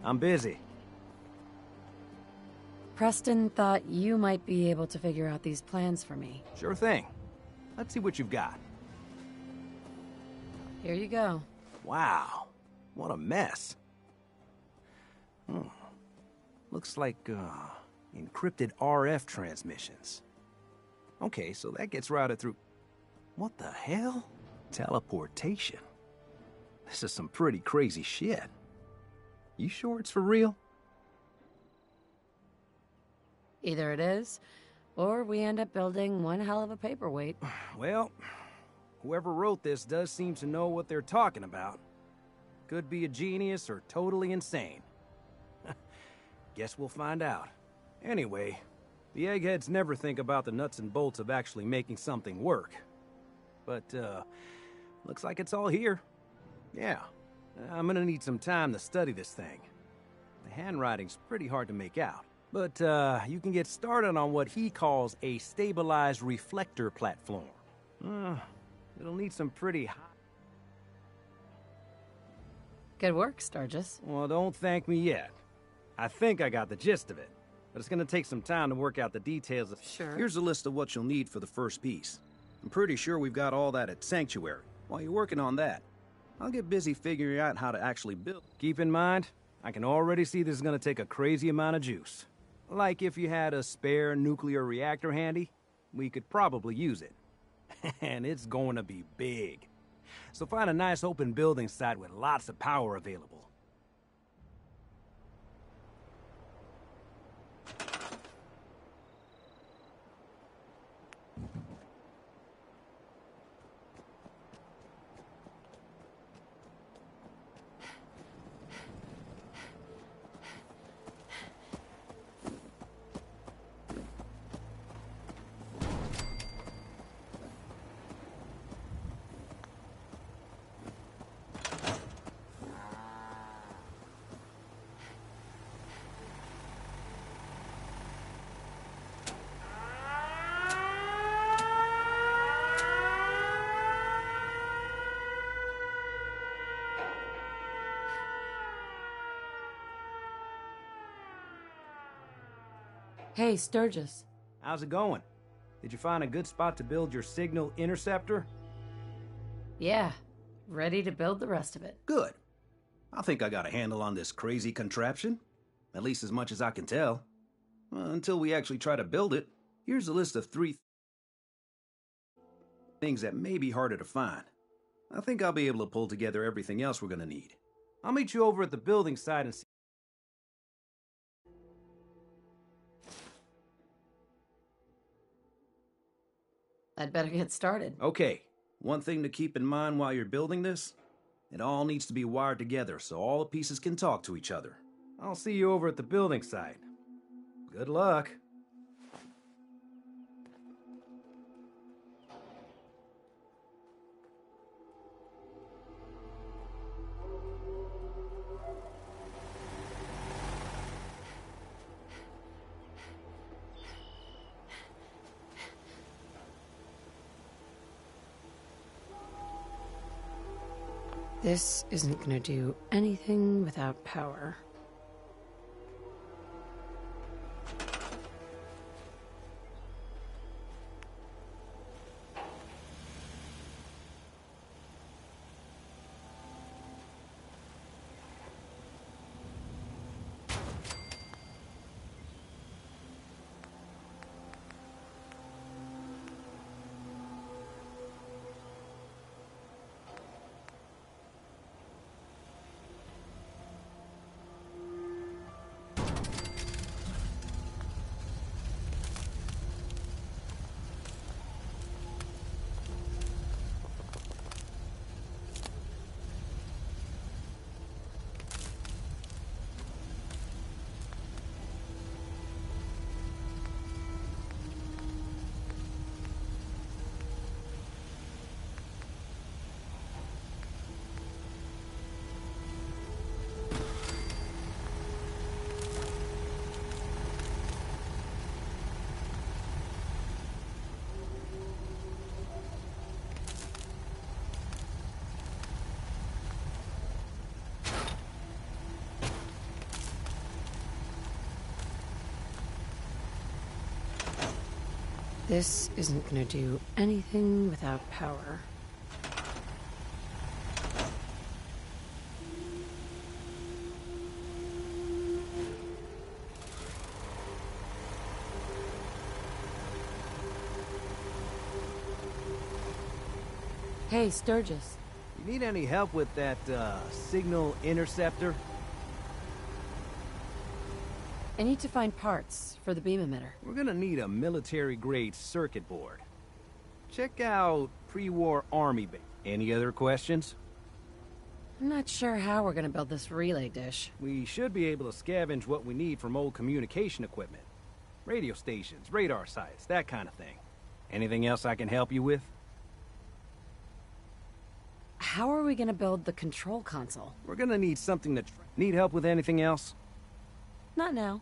I'm busy. Preston thought you might be able to figure out these plans for me. Sure thing. Let's see what you've got. Here you go. Wow, what a mess. Looks like, encrypted RF transmissions. Okay, so that gets routed through... What the hell? Teleportation. This is some pretty crazy shit. You sure it's for real? Either it is, or we end up building one hell of a paperweight. Well, whoever wrote this does seem to know what they're talking about. Could be a genius or totally insane. Guess we'll find out. Anyway, the eggheads never think about the nuts and bolts of actually making something work. But, looks like it's all here. Yeah, I'm gonna need some time to study this thing. The handwriting's pretty hard to make out. But, you can get started on what he calls a stabilized reflector platform. It'll need some pretty high... Good work, Sturgis. Well, don't thank me yet. I think I got the gist of it, but it's gonna take some time to work out the details of... Sure. Here's a list of what you'll need for the first piece. I'm pretty sure we've got all that at Sanctuary. While you're working on that, I'll get busy figuring out how to actually build. Keep in mind, I can already see this is gonna take a crazy amount of juice. Like if you had a spare nuclear reactor handy, we could probably use it. And it's going to be big. So find a nice open building site with lots of power available. Hey, Sturgis. How's it going? Did you find a good spot to build your signal interceptor? Yeah, ready to build the rest of it. Good. I think I got a handle on this crazy contraption. At least as much as I can tell. Until we actually try to build it, here's a list of 3 things that may be harder to find. I think I'll be able to pull together everything else we're gonna need. I'll meet you over at the building site and see... I'd better get started. Okay, one thing to keep in mind while you're building this, it all needs to be wired together so all the pieces can talk to each other. I'll see you over at the building site. Good luck. This isn't gonna do anything without power. This isn't gonna do anything without power. Hey, Sturgis. You need any help with that, signal interceptor? I need to find parts for the beam emitter. We're gonna need a military-grade circuit board. Check out pre-war army base. Any other questions? I'm not sure how we're gonna build this relay dish. We should be able to scavenge what we need from old communication equipment. Radio stations, radar sites, that kind of thing. Anything else I can help you with? How are we gonna build the control console? We're gonna need something to... Need help with anything else? Not now.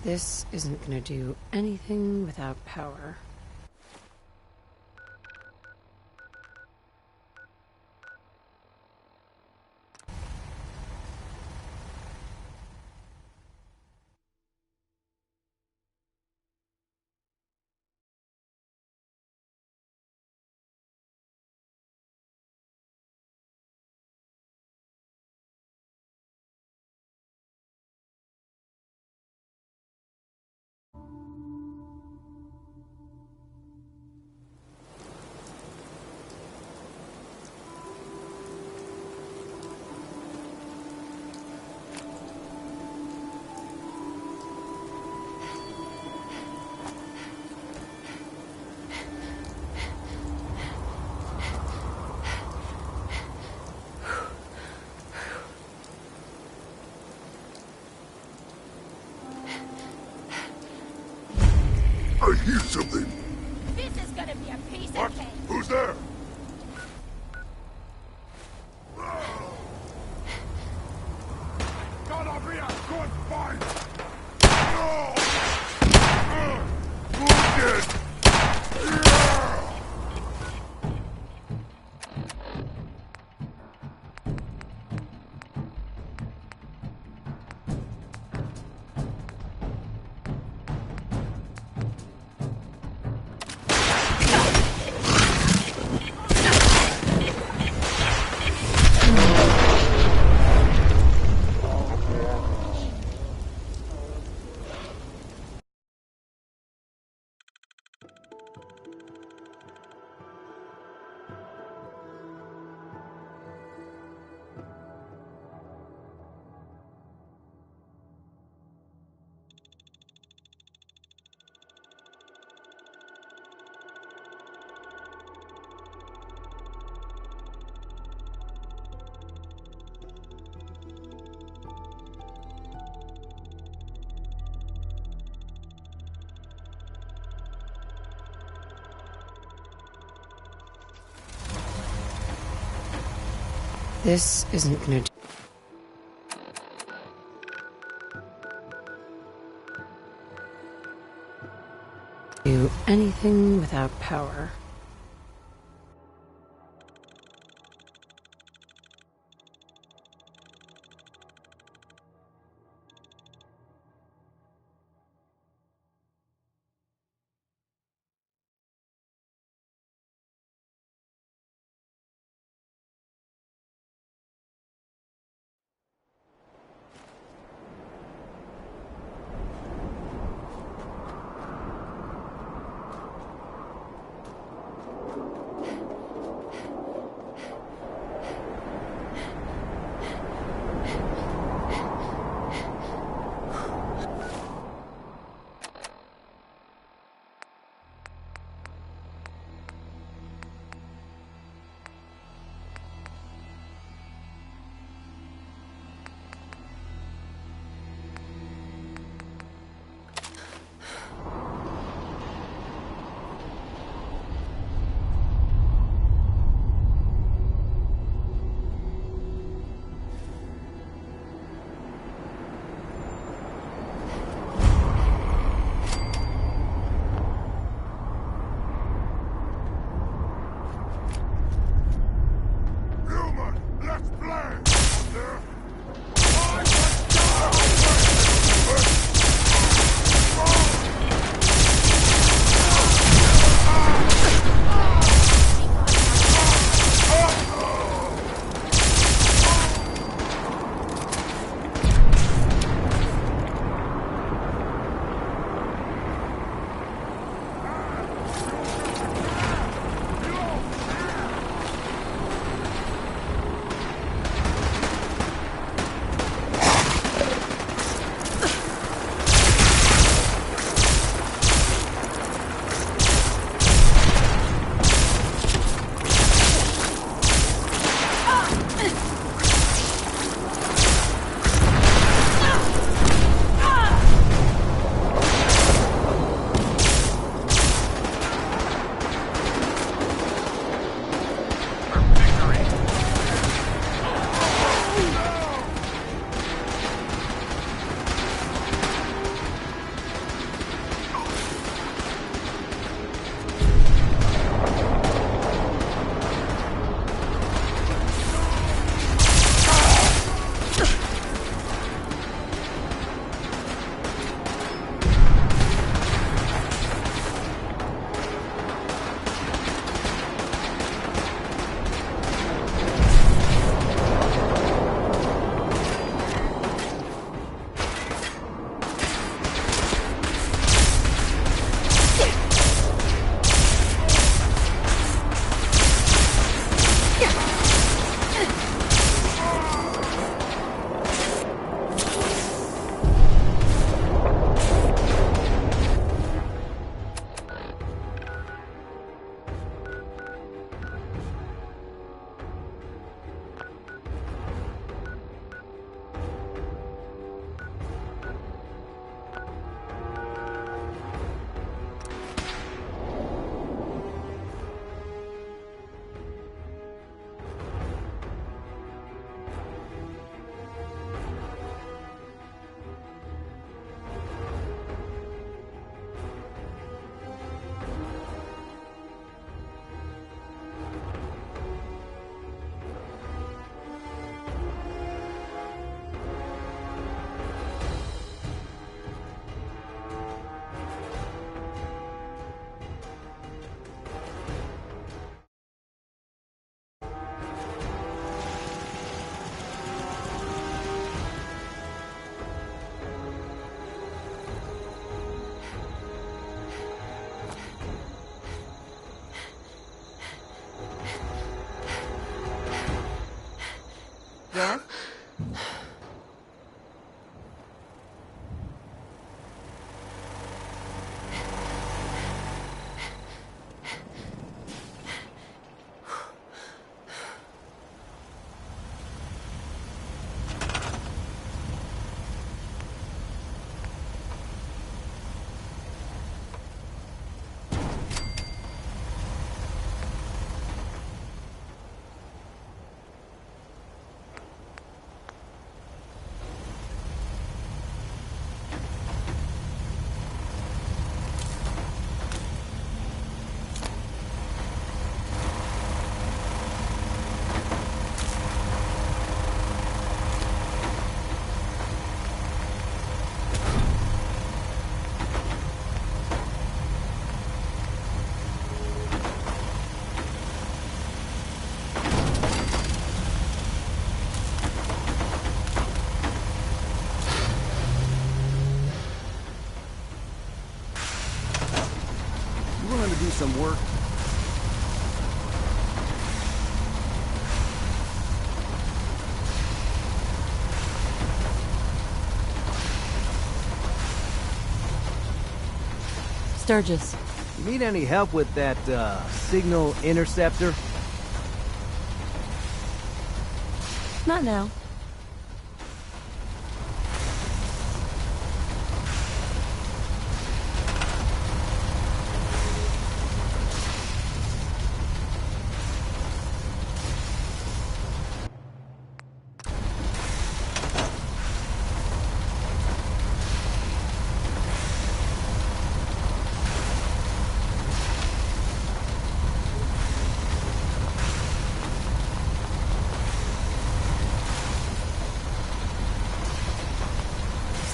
This isn't gonna do anything without power. I hear something. This is gonna be a piece What? of cake. Who's there? Gonna be a good fight. Wounded. This isn't gonna do anything without power. do some work? Sturgis. You need any help with that, signal interceptor? Not now.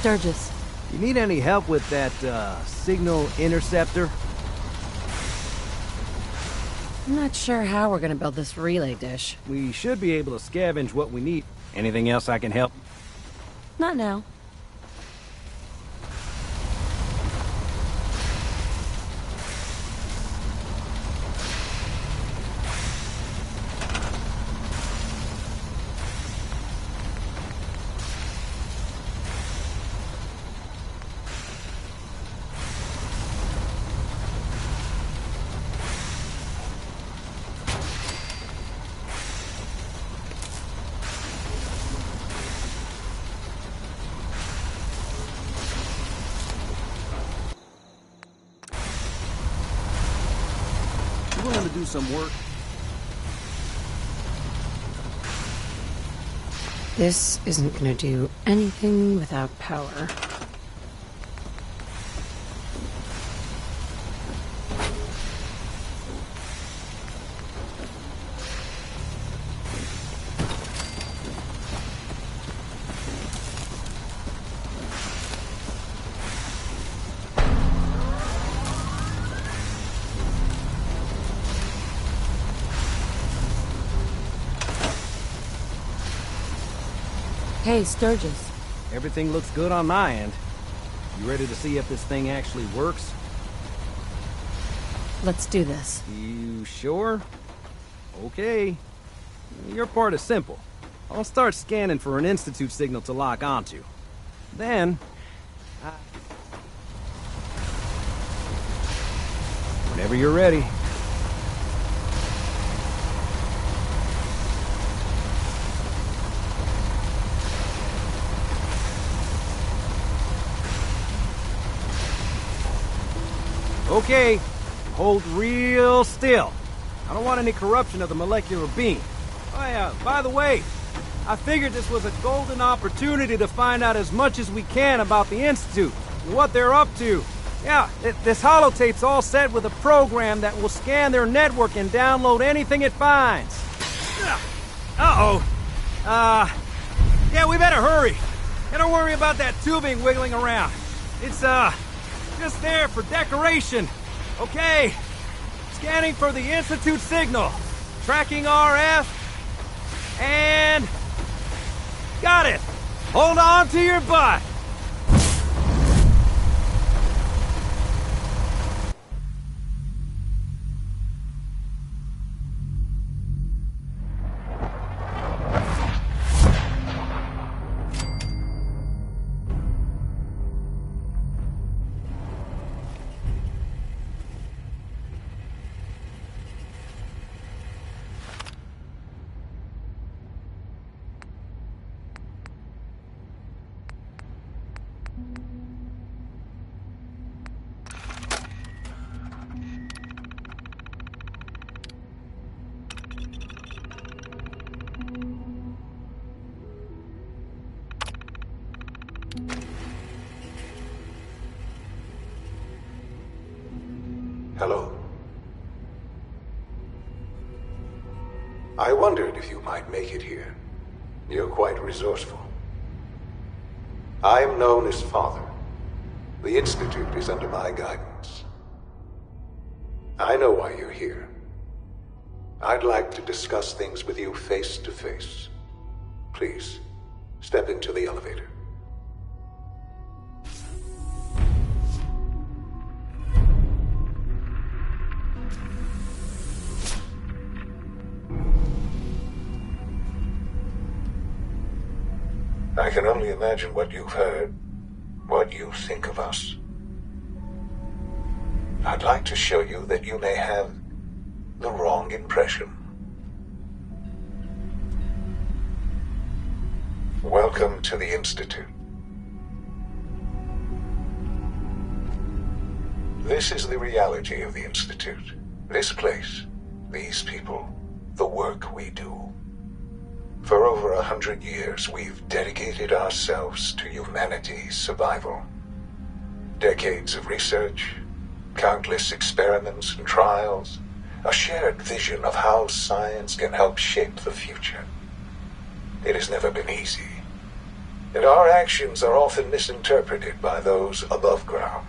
Sturgis. You need any help with that, signal interceptor? I'm not sure how we're gonna build this relay dish. We should be able to scavenge what we need. Anything else I can help? Not now. You willing to do some work? This isn't gonna do anything without power. Hey, Sturgis. Everything looks good on my end. You ready to see if this thing actually works? Let's do this. You sure? Okay. Your part is simple. I'll start scanning for an Institute signal to lock onto. Then... Whenever you're ready. Okay, hold real still. I don't want any corruption of the molecular beam. Oh yeah, by the way, I figured this was a golden opportunity to find out as much as we can about the Institute and what they're up to. Yeah, this holotape's all set with a program that will scan their network and download anything it finds. Uh-oh. Yeah, we better hurry. And don't worry about that tubing wiggling around. It's, just there for decoration. Okay. Scanning for the Institute signal. Tracking RF. And... got it. Hold on to your butt. Hello? I wondered if you might make it here. You're quite resourceful. I'm known as Father. The Institute is under my guidance. I know why you're here. I'd like to discuss things with you face to face. Please, step into the elevator. can only imagine what you've heard, what you think of us. I'd like to show you that you may have the wrong impression. Welcome to the Institute. This is the reality of the Institute. This place, these people, the work we do. For over 100 years, we've dedicated ourselves to humanity's survival. Decades of research, countless experiments and trials, a shared vision of how science can help shape the future. It has never been easy, and our actions are often misinterpreted by those above ground.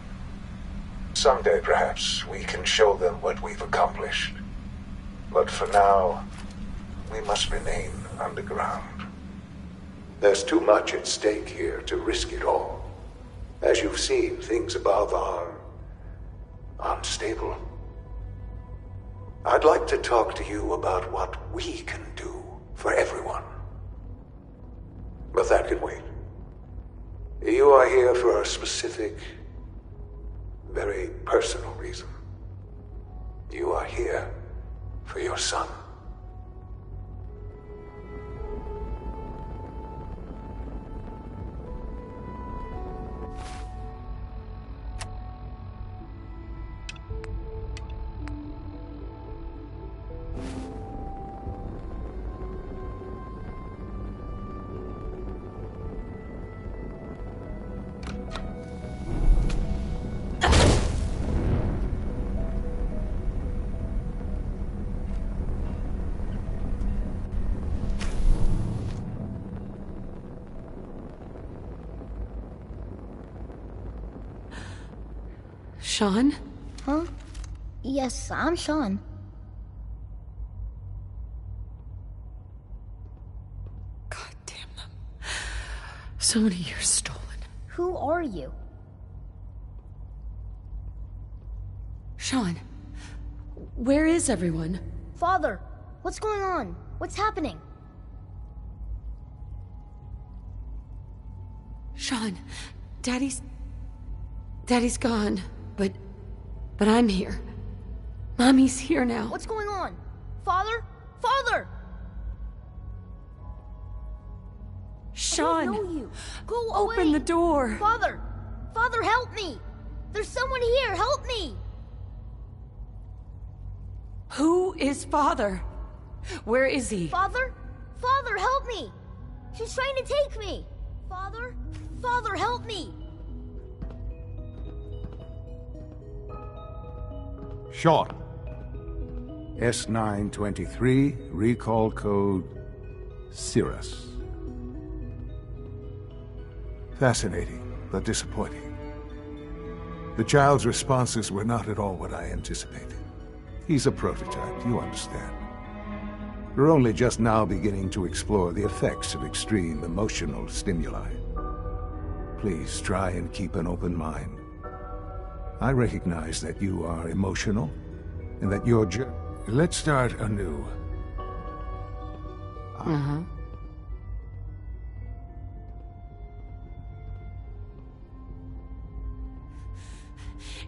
Someday, perhaps, we can show them what we've accomplished. But for now, we must remain underground. There's too much at stake here to risk it all. As you've seen, things above are unstable. I'd like to talk to you about what we can do for everyone. But that can wait. You are here for a specific, very personal reason. You are here for your son. Sean? Huh? Yes, I'm Sean. God damn them. So many years stolen. Who are you? Sean, where is everyone? Father, what's going on? What's happening? Sean, Daddy's gone, but I'm here. Mommy's here now. What's going on? Father? Father! Sean! I don't know you. Go Open away. the door! Father! Father, help me! There's someone here, help me! Who is Father? Where is he? Father? Father, help me! She's trying to take me! Father? Father, help me! Sean. S923, recall code Cirrus. Fascinating, but disappointing. The child's responses were not at all what I anticipated. He's a prototype, you understand. We're only just now beginning to explore the effects of extreme emotional stimuli. Please try and keep an open mind. I recognize that you are emotional, and that your Let's start anew.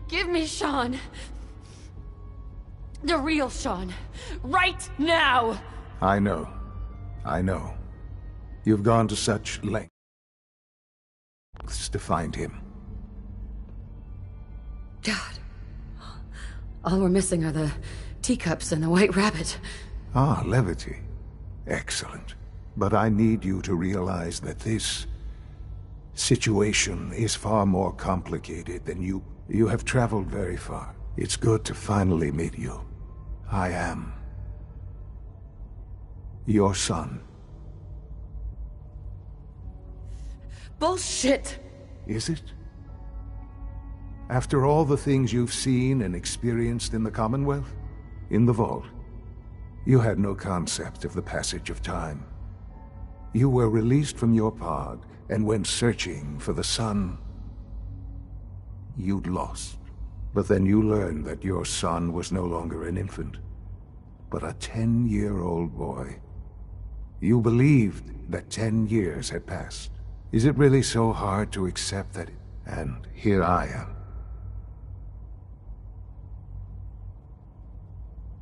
Give me Sean. The real Sean. Right now! I know. You've gone to such lengths to find him. God. All we're missing are the teacups and the white rabbit. Ah, levity. Excellent. But I need you to realize that this situation is far more complicated than you have traveled very far. It's good to finally meet you. I am your son. Bullshit! Is it? After all the things you've seen and experienced in the Commonwealth, in the Vault, you had no concept of the passage of time. You were released from your pod and went searching for the son you'd lost. But then you learned that your son was no longer an infant, but a 10-year-old boy. You believed that 10 years had passed. Is it really so hard to accept that? And here I am.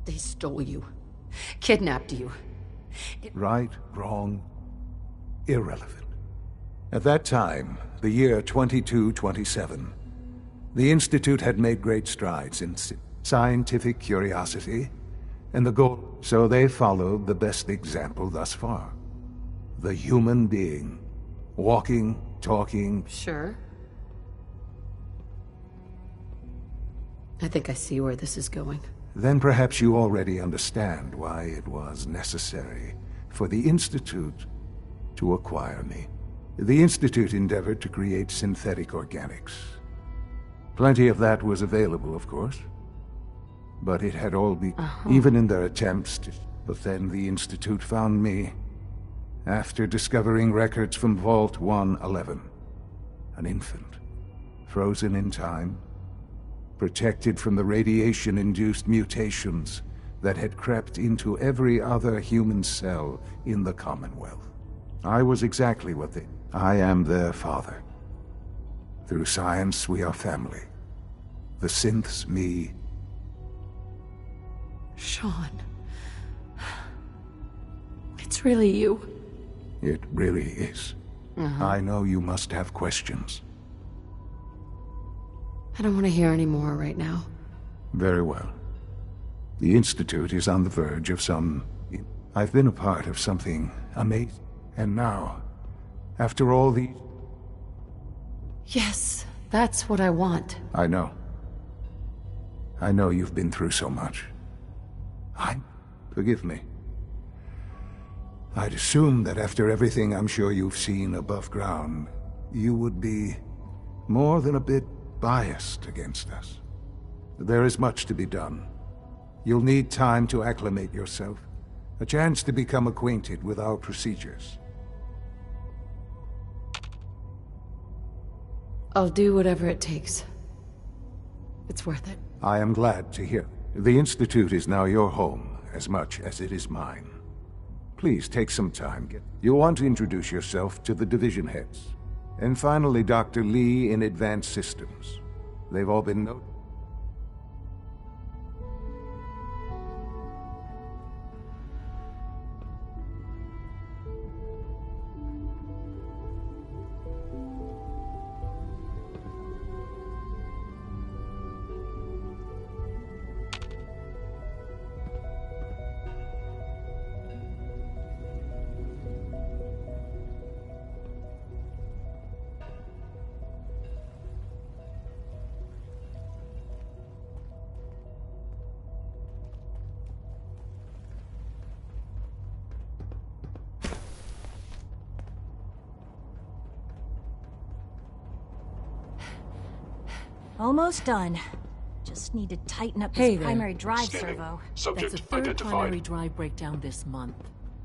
They stole you. Kidnapped you. Right, wrong, irrelevant. At that time, the year 2227, the Institute had made great strides in scientific curiosity, and the goal. So they followed the best example thus far. The human being. Walking, talking. Sure. I think I see where this is going. Then perhaps you already understand why it was necessary for the Institute to acquire me. The Institute endeavored to create synthetic organics. Plenty of that was available, of course. But it had all been, even in their attempts to... But then the Institute found me, after discovering records from Vault 111. An infant, frozen in time, protected from the radiation-induced mutations that had crept into every other human cell in the Commonwealth. I was exactly what they... I am their father. Through science, we are family. The synths, me. Sean. It's really you. It really is. I know you must have questions. I don't want to hear any more right now. Very well. The Institute is on the verge of some... I've been a part of something amazing. And now, after all the... Yes, that's what I want. I know. I know you've been through so much. Forgive me. I'd assumed that after everything I'm sure you've seen above ground, you would be more than a bit biased against us. There is much to be done. You'll need time to acclimate yourself, a chance to become acquainted with our procedures. I'll do whatever it takes. It's worth it. I am glad to hear. The Institute is now your home, as much as it is mine. Please take some time. You'll want to introduce yourself to the division heads. And finally, Dr. Lee in Advanced Systems. They've all been noted. Almost done. Just need to tighten up this primary drive servo. That's the third primary drive breakdown this month.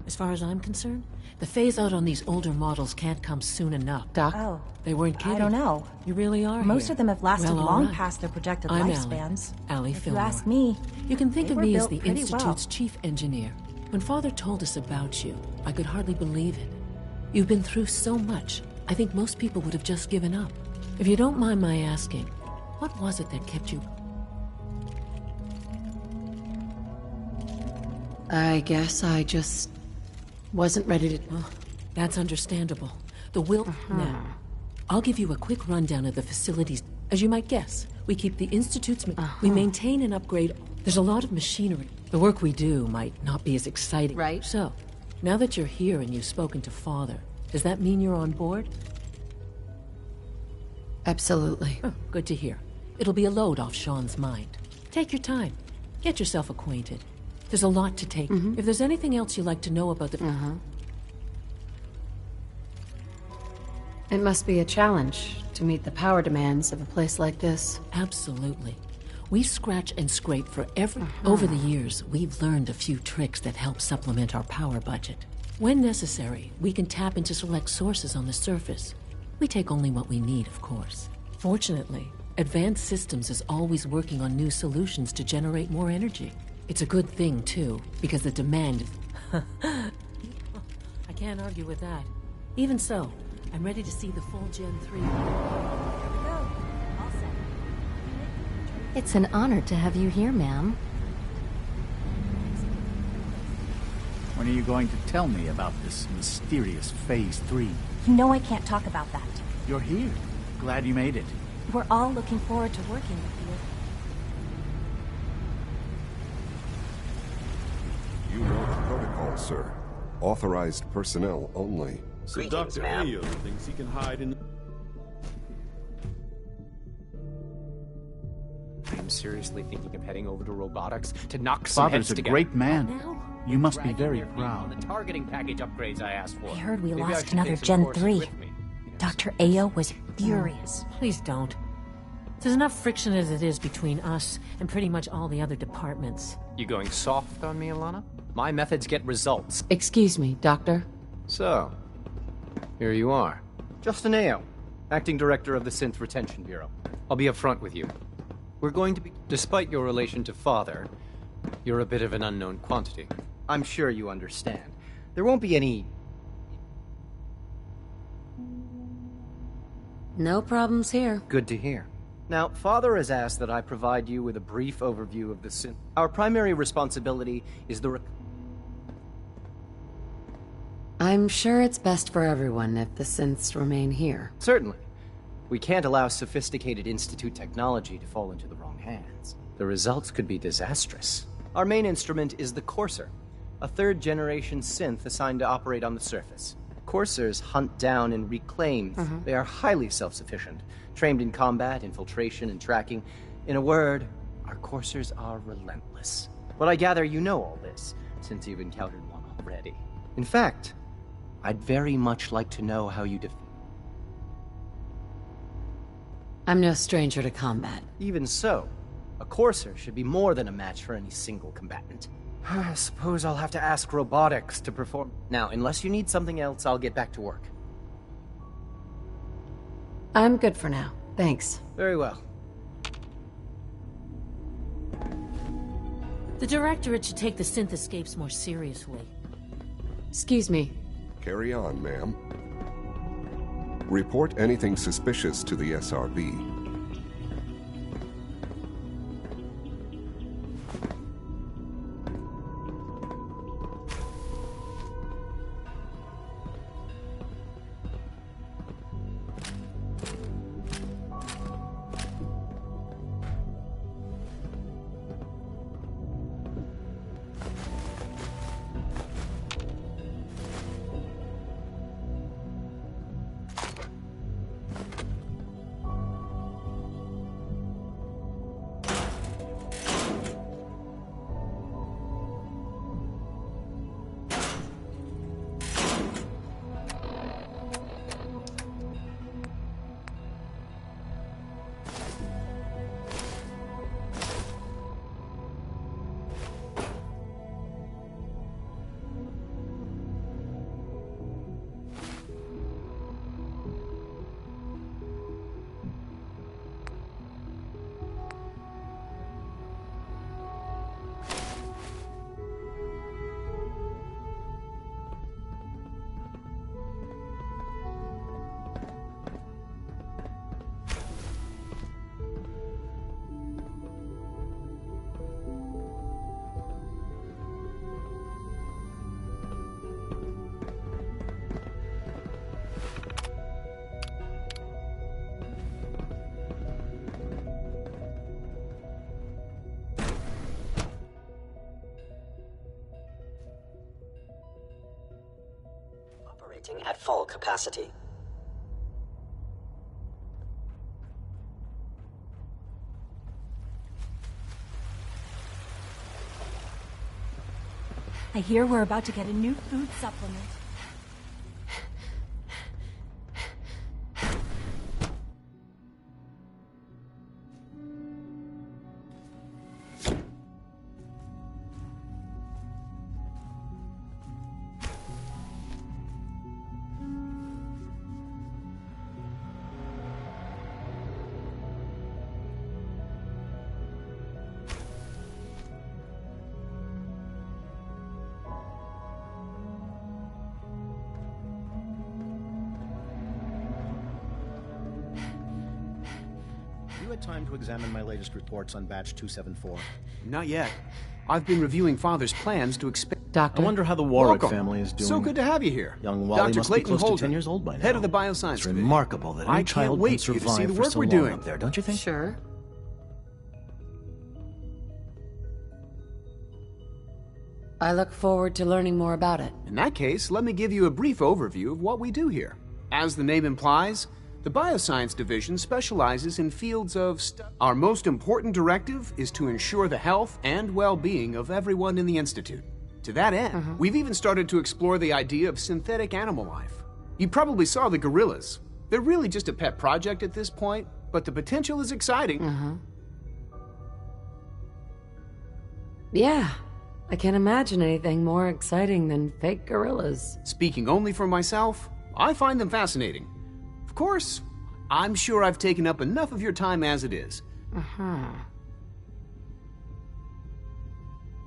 As far as I'm concerned, the phase-out on these older models can't come soon enough. Doc? Oh. They weren't kidding. I don't know. You really are Most here. of them have lasted Well, long right. past their projected I'm lifespans. Allie If you Fillmore. ask me, You can think they of were me as built the pretty Institute's well. chief engineer. When Father told us about you, I could hardly believe it. You've been through so much, I think most people would have just given up. If you don't mind my asking, what was it that kept you... I guess I just wasn't ready to... Well, that's understandable. The will... Now, I'll give you a quick rundown of the facilities. As you might guess, we keep the Institute's... We maintain and upgrade... There's a lot of machinery. The work we do might not be as exciting. Right. So, now that you're here and you've spoken to Father, does that mean you're on board? Absolutely. Oh, good to hear. It'll be a load off Sean's mind. Take your time. Get yourself acquainted. There's a lot to take. If there's anything else you'd like to know about the... It must be a challenge to meet the power demands of a place like this. Absolutely. We scratch and scrape for every... Over the years, we've learned a few tricks that help supplement our power budget. When necessary, we can tap into select sources on the surface. We take only what we need, of course. Fortunately, Advanced Systems is always working on new solutions to generate more energy. It's a good thing, too, because the demand... I can't argue with that. Even so, I'm ready to see the full Gen 3. Here we go. All set. It's an honor to have you here, ma'am. When are you going to tell me about this mysterious Phase 3? You know I can't talk about that. You're here. Glad you made it. We're all looking forward to working with you. You know the protocol, sir. Authorized personnel only. So Dr. Ayo thinks he can hide in... I'm seriously thinking of heading over to robotics to knock some heads Father's a together. great man. You must be very On proud. the targeting package upgrades I asked for. I heard we Maybe I lost should another take some Gen courses 3. with me. Dr. Ayo was furious. Please don't. There's enough friction as it is between us and pretty much all the other departments. You going soft on me, Alana? My methods get results. Excuse me, Doctor. So, here you are. Justin Ayo, Acting Director of the Synth Retention Bureau. I'll be upfront with you. We're going to be... Despite your relation to Father, you're a bit of an unknown quantity. I'm sure you understand. There won't be any... No problems here. Good to hear. Now, Father has asked that I provide you with a brief overview of the synth. Our primary responsibility is the... I'm sure it's best for everyone if the synths remain here. Certainly. We can't allow sophisticated Institute technology to fall into the wrong hands. The results could be disastrous. Our main instrument is the Courser, a third-generation synth assigned to operate on the surface. Coursers hunt down and reclaim. They are highly self-sufficient, trained in combat, infiltration, and tracking. In a word, our Coursers are relentless. But I gather you know all this, since you've encountered one already. In fact, I'd very much like to know how you I'm no stranger to combat. Even so, a Courser should be more than a match for any single combatant. I suppose I'll have to ask robotics to perform. Now, unless you need something else, I'll get back to work. I'm good for now. Thanks. Very well. The Directorate should take the synth escapes more seriously. Excuse me. Carry on, ma'am. Report anything suspicious to the SRB. At full capacity. I hear we're about to get a new food supplement. you had time to examine my latest reports on batch 274? Not yet. I've been reviewing Father's plans to expand. Doctor? I wonder how the Warwick Welcome. family is doing. So good to have you here. Young Wally Dr. must Clayton be close Holden, to 10 years old by now. head of the bioscience It's division. remarkable that any I child can't wait can for you to see survive the for work so we're long doing. up there, don't you think? Sure. I look forward to learning more about it. In that case, let me give you a brief overview of what we do here. As the name implies, the Bioscience Division specializes in fields of Our most important directive is to ensure the health and well-being of everyone in the Institute. To that end, we've even started to explore the idea of synthetic animal life. You probably saw the gorillas. They're really just a pet project at this point, but the potential is exciting. Yeah, I can't imagine anything more exciting than fake gorillas. Speaking only for myself, I find them fascinating. Of course, I'm sure I've taken up enough of your time as it is.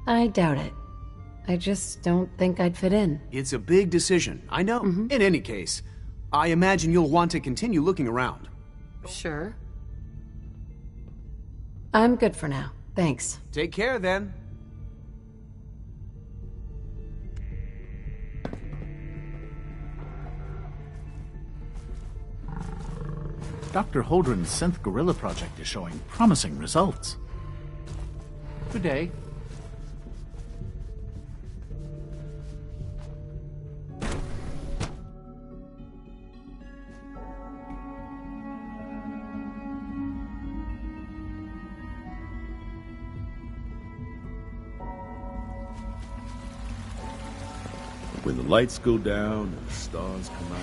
I doubt it. I just don't think I'd fit in. It's a big decision, I know. In any case, I imagine you'll want to continue looking around. Sure. I'm good for now. Thanks. Take care, then. Dr. Holdren's synth gorilla project is showing promising results. Good day. When the lights go down and the stars come out,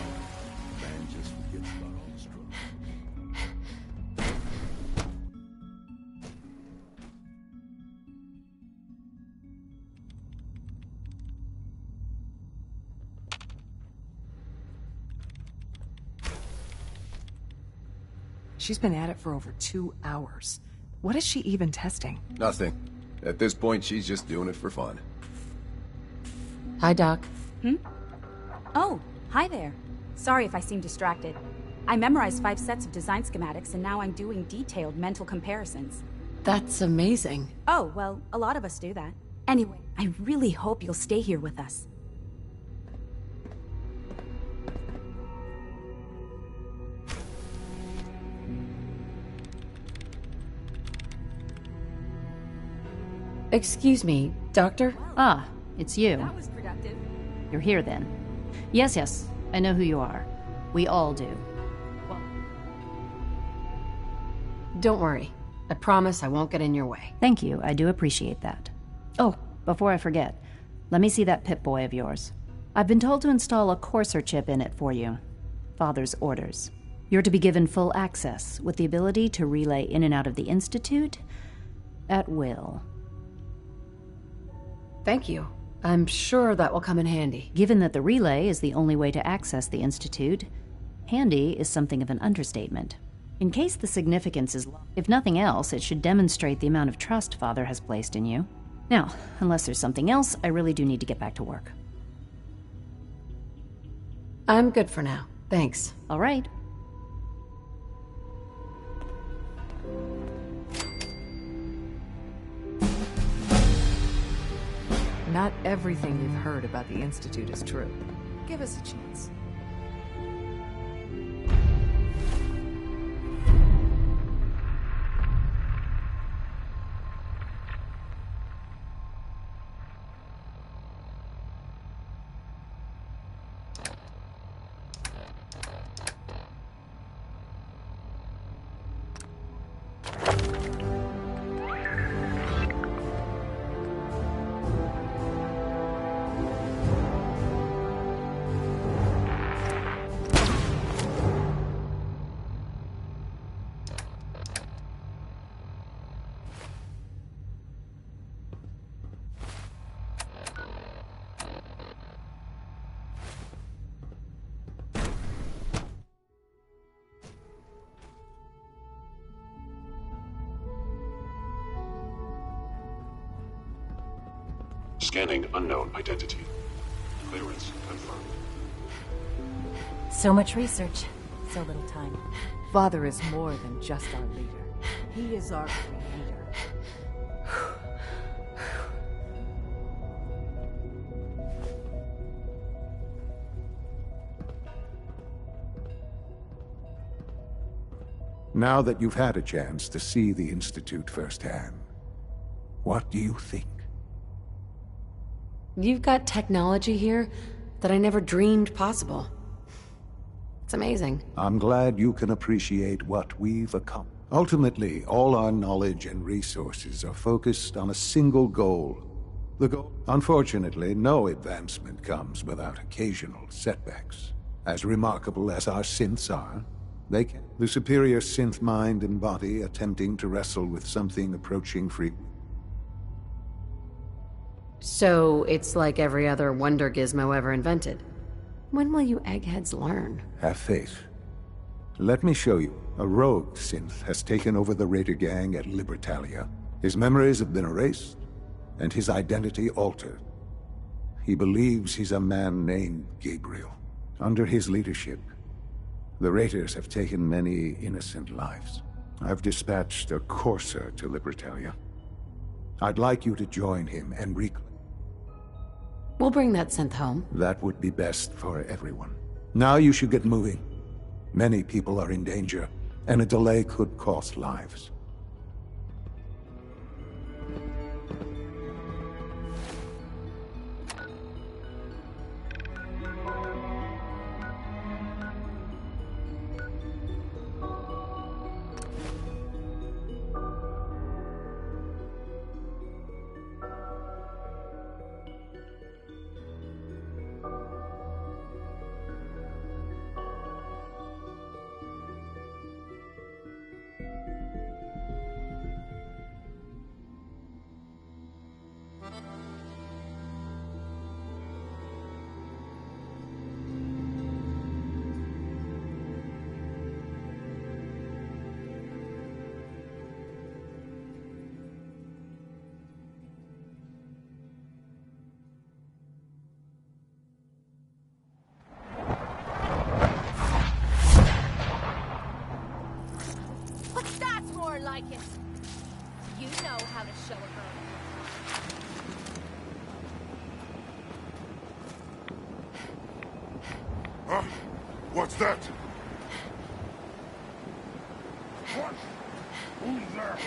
man just forgets about all the struggle. She's been at it for over 2 hours. What is she even testing? Nothing. At this point, she's just doing it for fun. Hi, Doc. Oh, hi there. Sorry if I seem distracted. I memorized 5 sets of design schematics and now I'm doing detailed mental comparisons. That's amazing. Oh, well, a lot of us do that. Anyway, I really hope you'll stay here with us. Excuse me, Doctor? Ah, it's you. That was productive. You're here then. Yes, I know who you are. We all do. Don't worry. I promise I won't get in your way. Thank you, I do appreciate that. Oh, before I forget, let me see that Pip-Boy of yours. I've been told to install a Courser chip in it for you. Father's orders. You're to be given full access, with the ability to relay in and out of the Institute at will. Thank you. I'm sure that will come in handy. Given that the relay is the only way to access the Institute, handy is something of an understatement. In case the significance is low, if nothing else, it should demonstrate the amount of trust Father has placed in you. Now, unless there's something else, I really do need to get back to work. I'm good for now. Thanks. All right. Not everything you've heard about the Institute is true. Give us a chance. Scanning unknown identity. Clearance confirmed. So much research, so little time. Father is more than just our leader. He is our creator. Now that you've had a chance to see the Institute firsthand, what do you think? You've got technology here that I never dreamed possible. It's amazing. I'm glad you can appreciate what we've accomplished. Ultimately, all our knowledge and resources are focused on a single goal. The goal. Unfortunately, no advancement comes without occasional setbacks. As remarkable as our synths are, they can. The superior synth mind and body attempting to wrestle with something approaching free. So, it's like every other wonder gizmo ever invented. When will you eggheads learn? Have faith. Let me show you. A rogue synth has taken over the Raider gang at Libertalia. His memories have been erased, and his identity altered. He believes he's a man named Gabriel. Under his leadership, the Raiders have taken many innocent lives. I've dispatched a courser to Libertalia. I'd like you to join him and We'll bring that synth home. That would be best for everyone. Now you should get moving. Many people are in danger, and a delay could cost lives. That's more like it. You know how to show a girl. Huh? What's that? What? Who's there?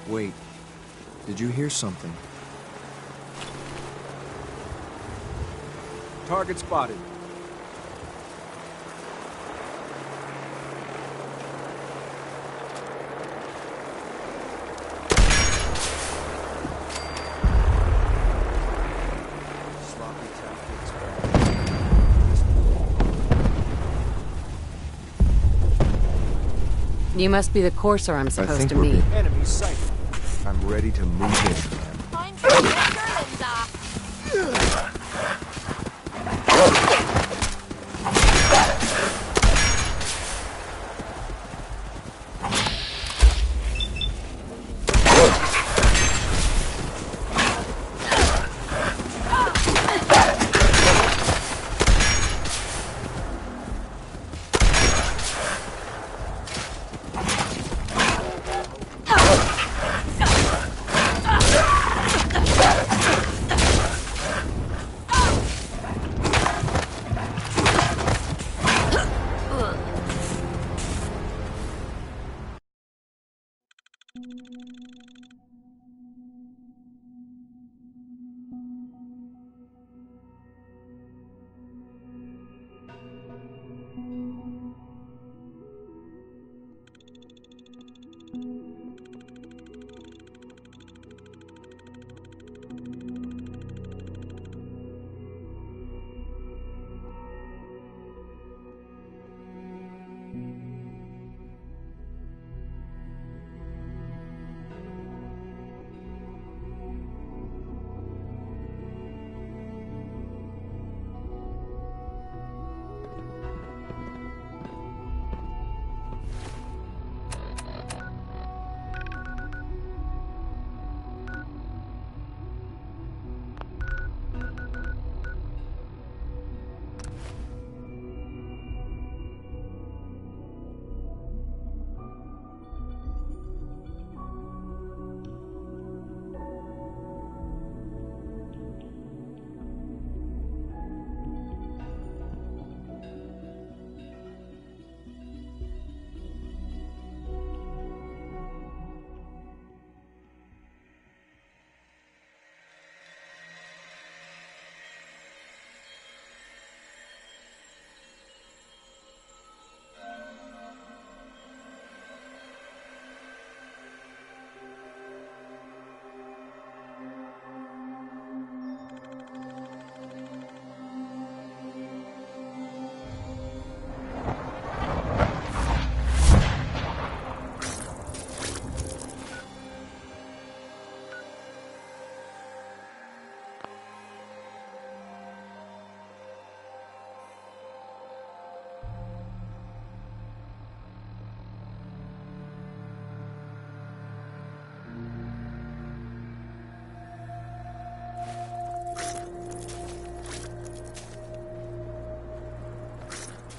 Wait. Did you hear something? Target spotted. Sloppy tactics. You must be the courser I'm supposed to we're meet. Enemy sighted. I'm ready to move in. Find your sister, Linda.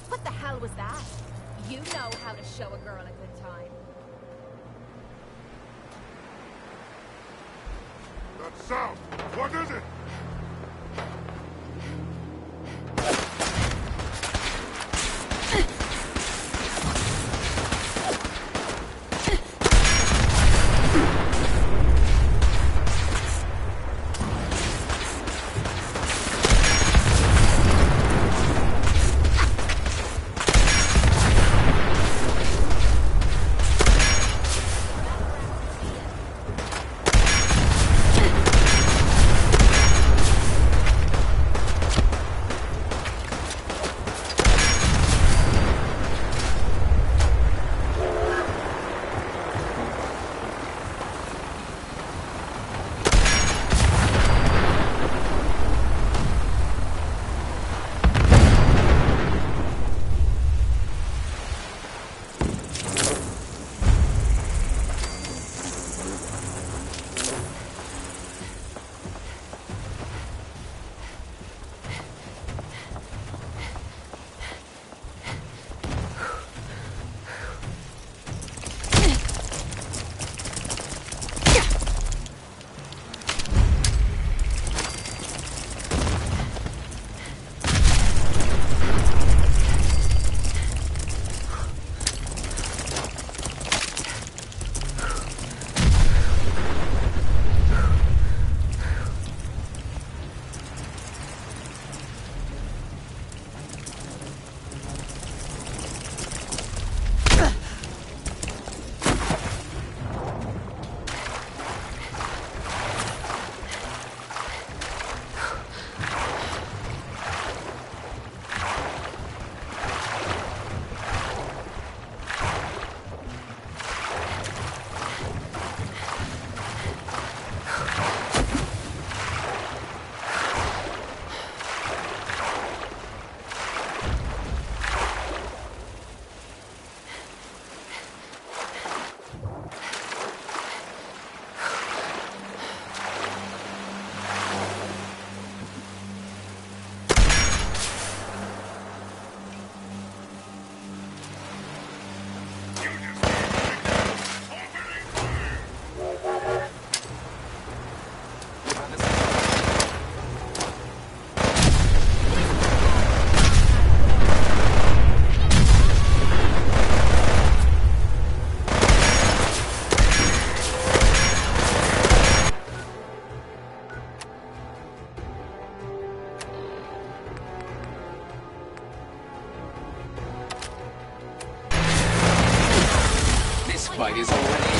What the hell was that? You know how to show a girl a good time. That sound! What is it? bite is already...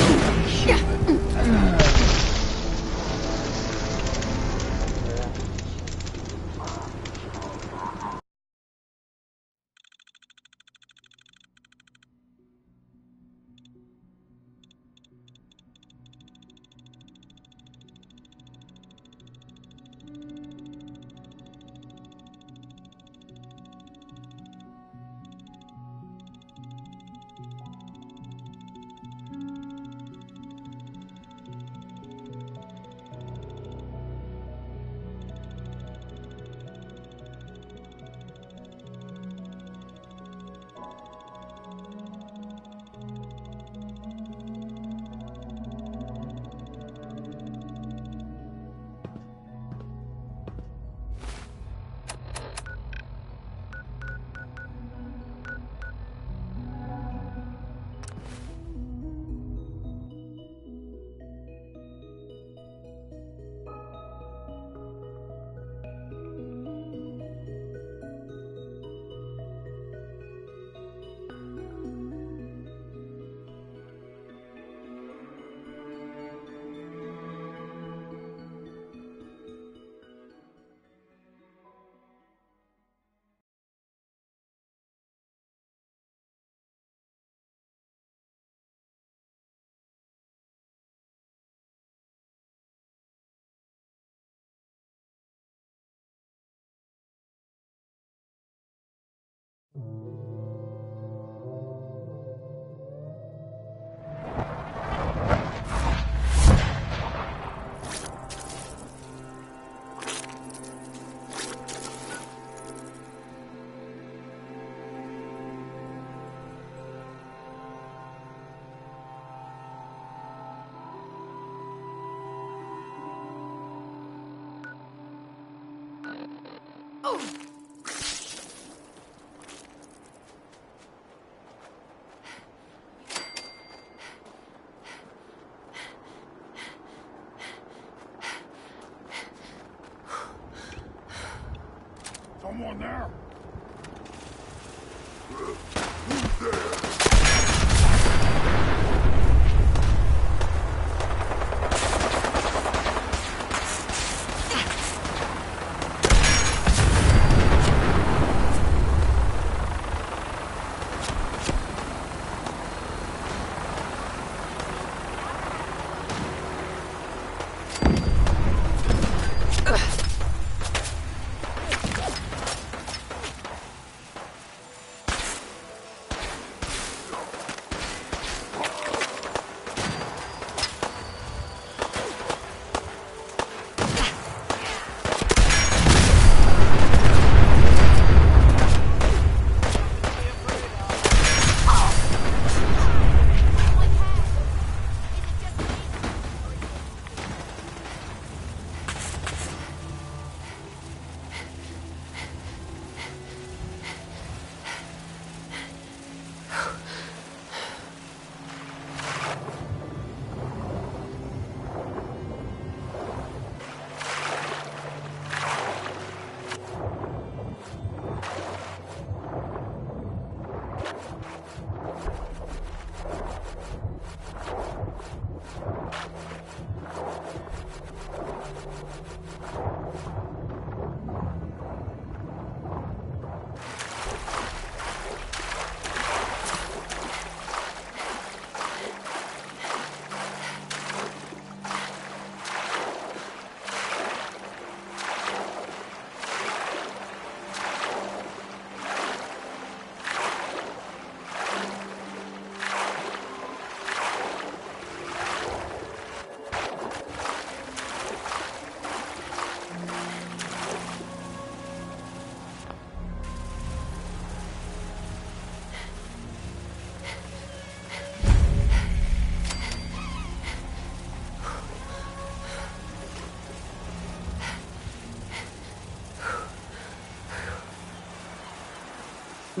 Someone there?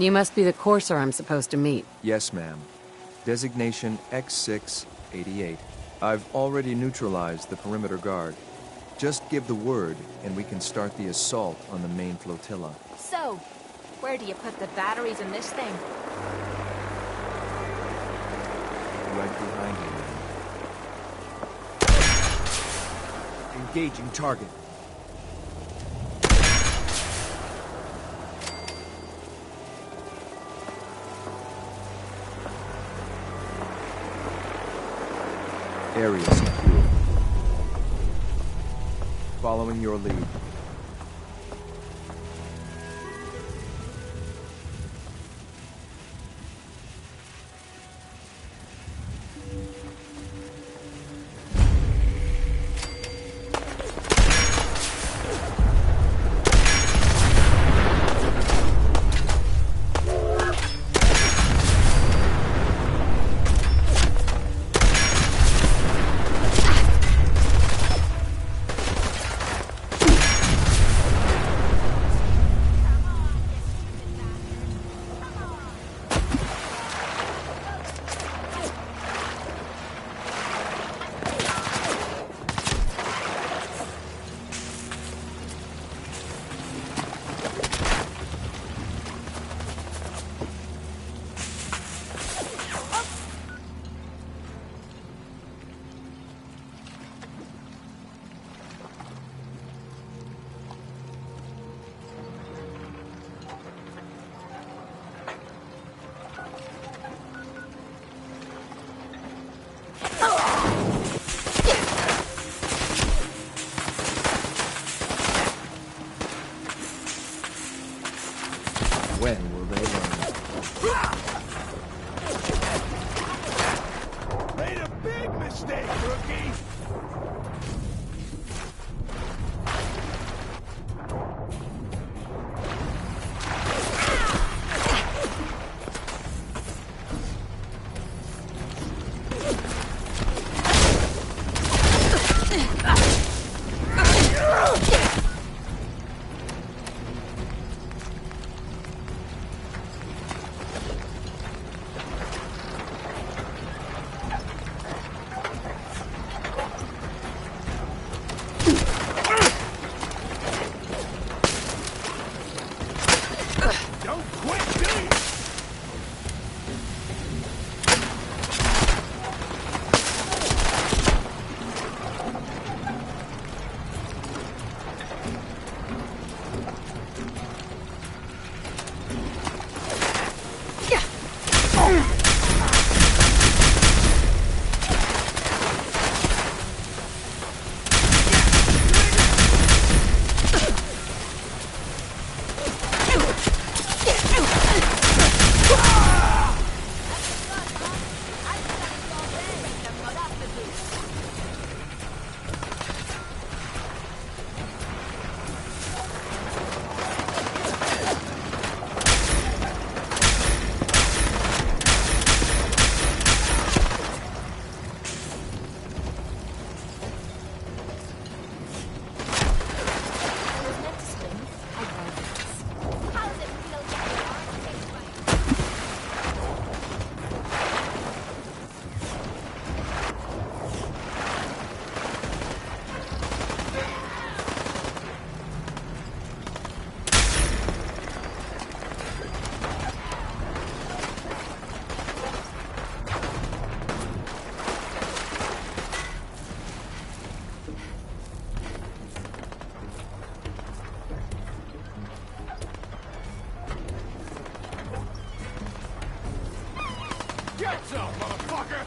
You must be the courser I'm supposed to meet. Yes, ma'am. Designation X688. I've already neutralized the perimeter guard. Just give the word, and we can start the assault on the main flotilla. So, where do you put the batteries in this thing? right behind you. Engaging target. Area secure. Following your lead. When will they learn? Made a big mistake, rookie! Get some, motherfucker!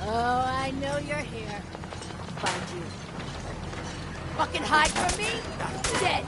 Oh, I know you're here. Find you. Fucking hide from me? Dead.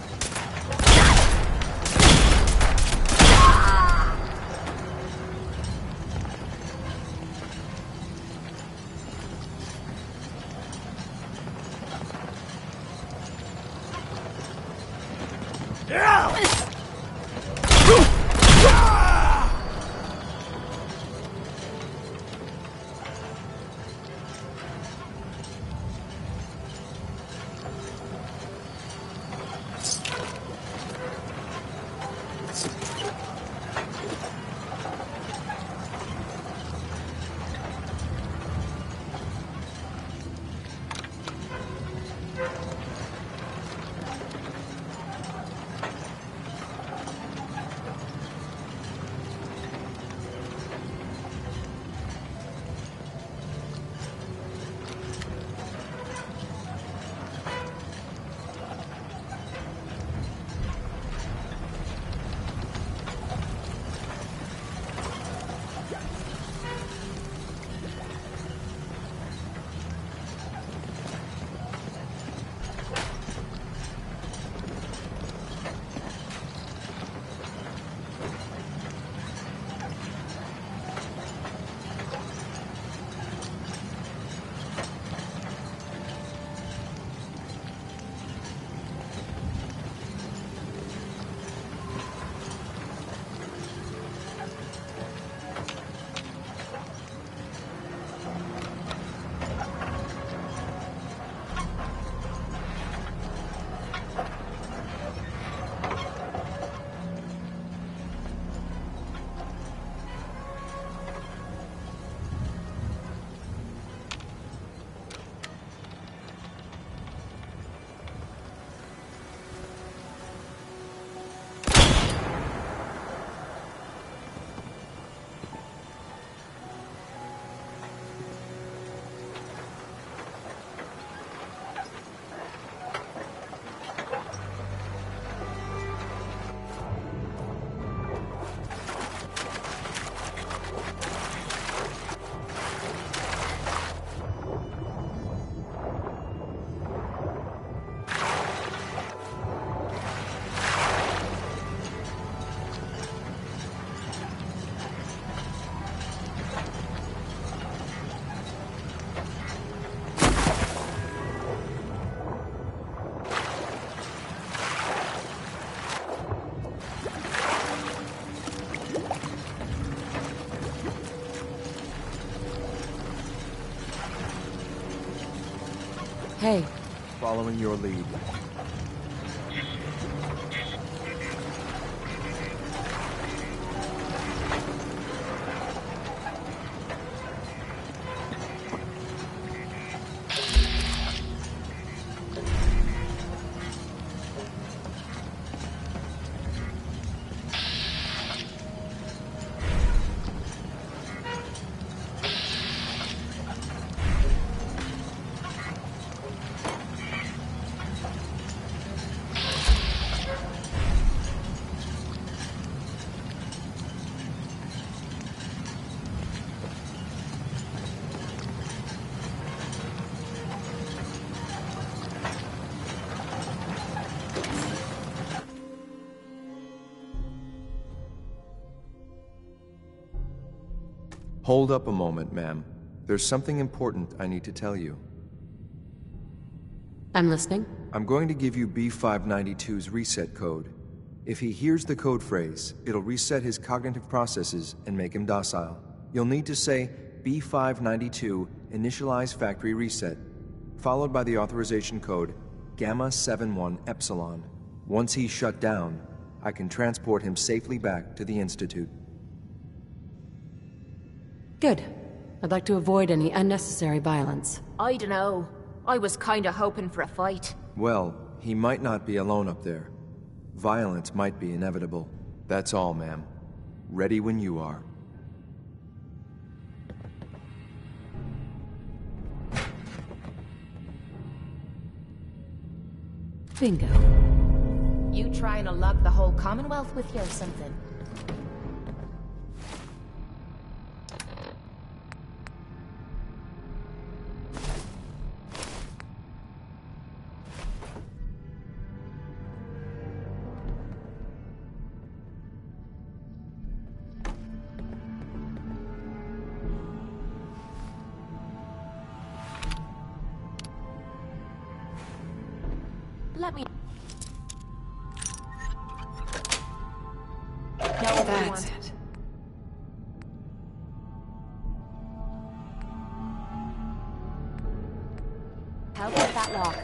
Hey. Following your lead. Hold up a moment, ma'am. There's something important I need to tell you. I'm listening. I'm going to give you B592's reset code. If he hears the code phrase, it'll reset his cognitive processes and make him docile. You'll need to say B592 initialize factory reset, followed by the authorization code Gamma 71 Epsilon. Once he's shut down, I can transport him safely back to the Institute. Good. I'd like to avoid any unnecessary violence. I dunno. I was kinda hoping for a fight. Well, he might not be alone up there. Violence might be inevitable. That's all, ma'am. Ready when you are. Bingo. You trying to lug the whole Commonwealth with you or something? How about that lock?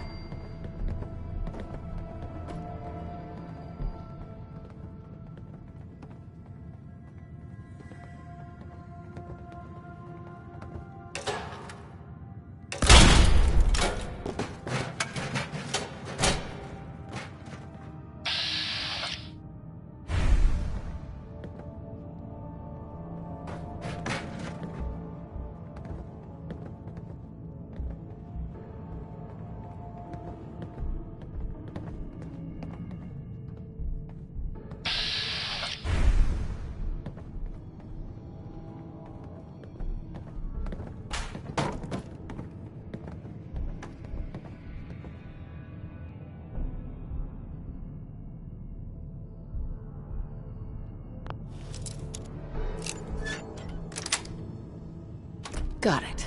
Got it.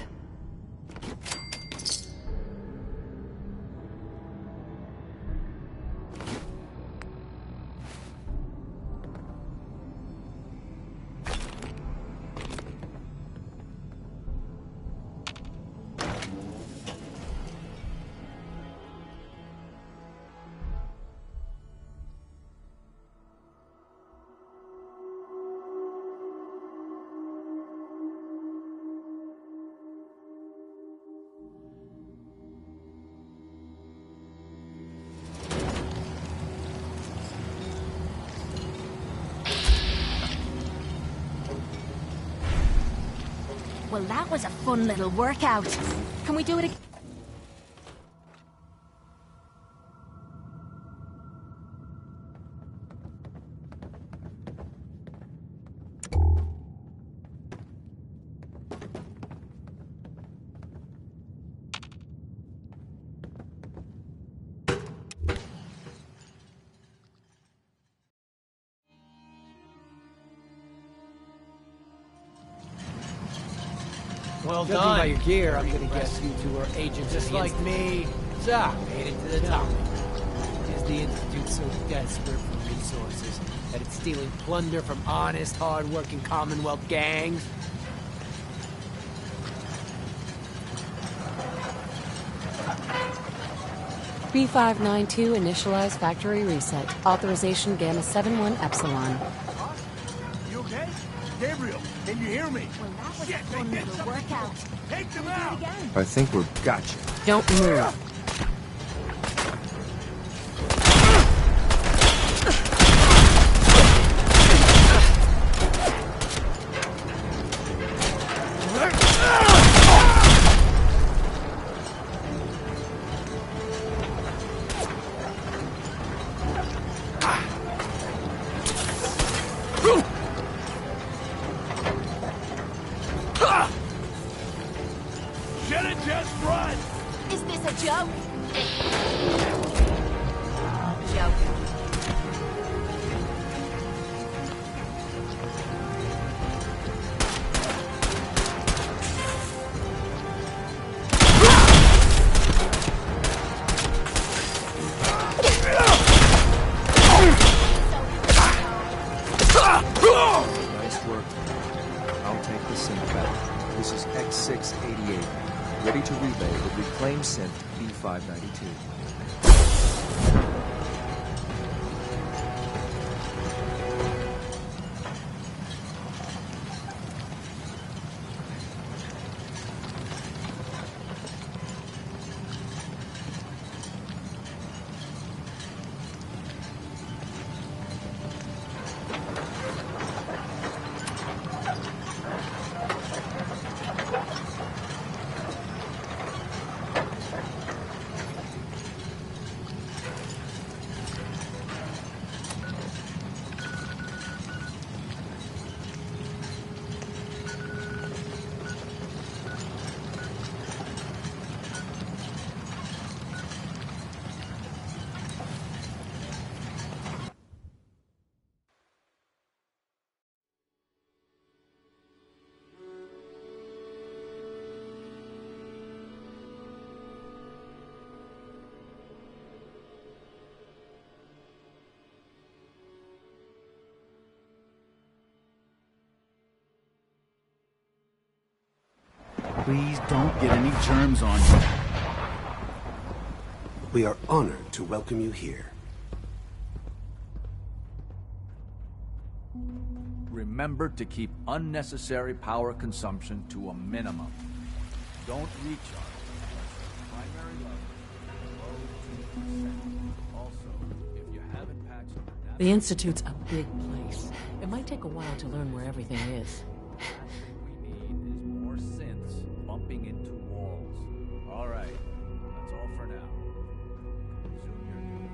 Well, that was a fun little workout. Can we do it again? Well done. By your gear, I'm gonna guess you two are agents just like me. Zah, made it to the top. Is the Institute so desperate for resources that it's stealing plunder from honest, hard-working Commonwealth gangs? B592 initialize factory reset. Authorization Gamma 71 Epsilon. You okay? Gabriel, can you hear me? Well, that was a fun little workout. Take them out! I think we're gotcha. Don't move. Should've just run! Is this a joke? Nice work. I'll take the synth back. This is X688. Ready to relay the reclaimed synth B592. Please don't get any germs on you. We are honored to welcome you here. Remember to keep unnecessary power consumption to a minimum. Don't recharge primary level below 2%. Also, if you haven't patched The Institute's a big place. It might take a while to learn where everything is. what we need is more synths bumping into walls. All right, that's all for now.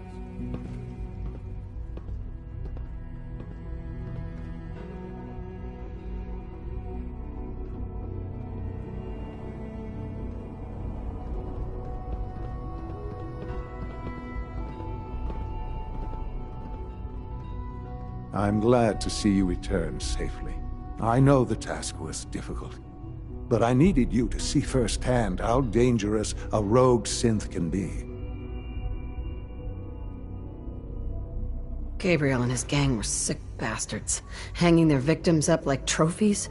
Resume your duties. I'm glad to see you return safely. I know the task was difficult, but I needed you to see firsthand how dangerous a rogue synth can be. Gabriel and his gang were sick bastards, hanging their victims up like trophies.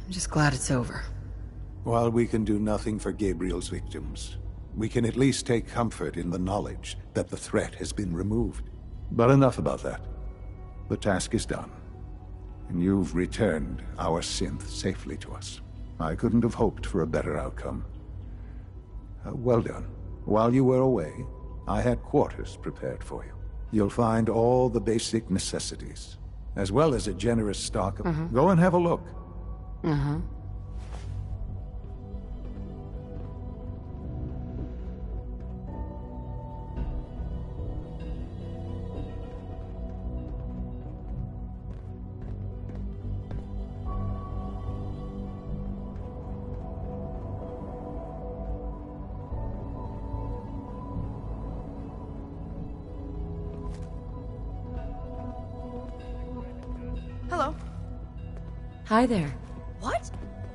I'm just glad it's over. While we can do nothing for Gabriel's victims, we can at least take comfort in the knowledge that the threat has been removed. But enough about that. The task is done, and you've returned our synth safely to us. I couldn't have hoped for a better outcome. Well done. While you were away, I had quarters prepared for you. You'll find all the basic necessities, as well as a generous stock of... Go and have a look. Hello. Hi there. What?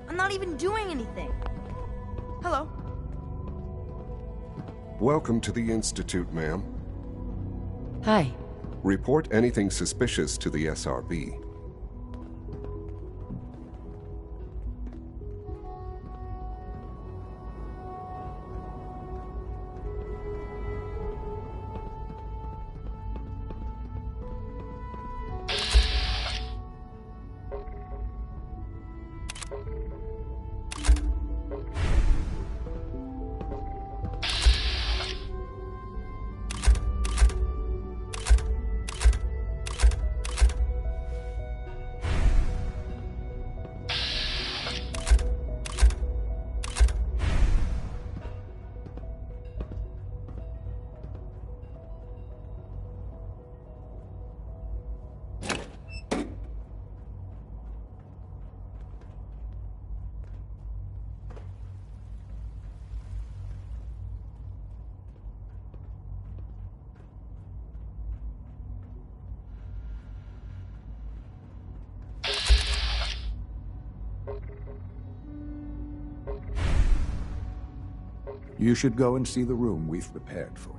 I'm not even doing anything. Hello. Welcome to the Institute, ma'am. Hi. Report anything suspicious to the SRB. You should go and see the room we've prepared for you.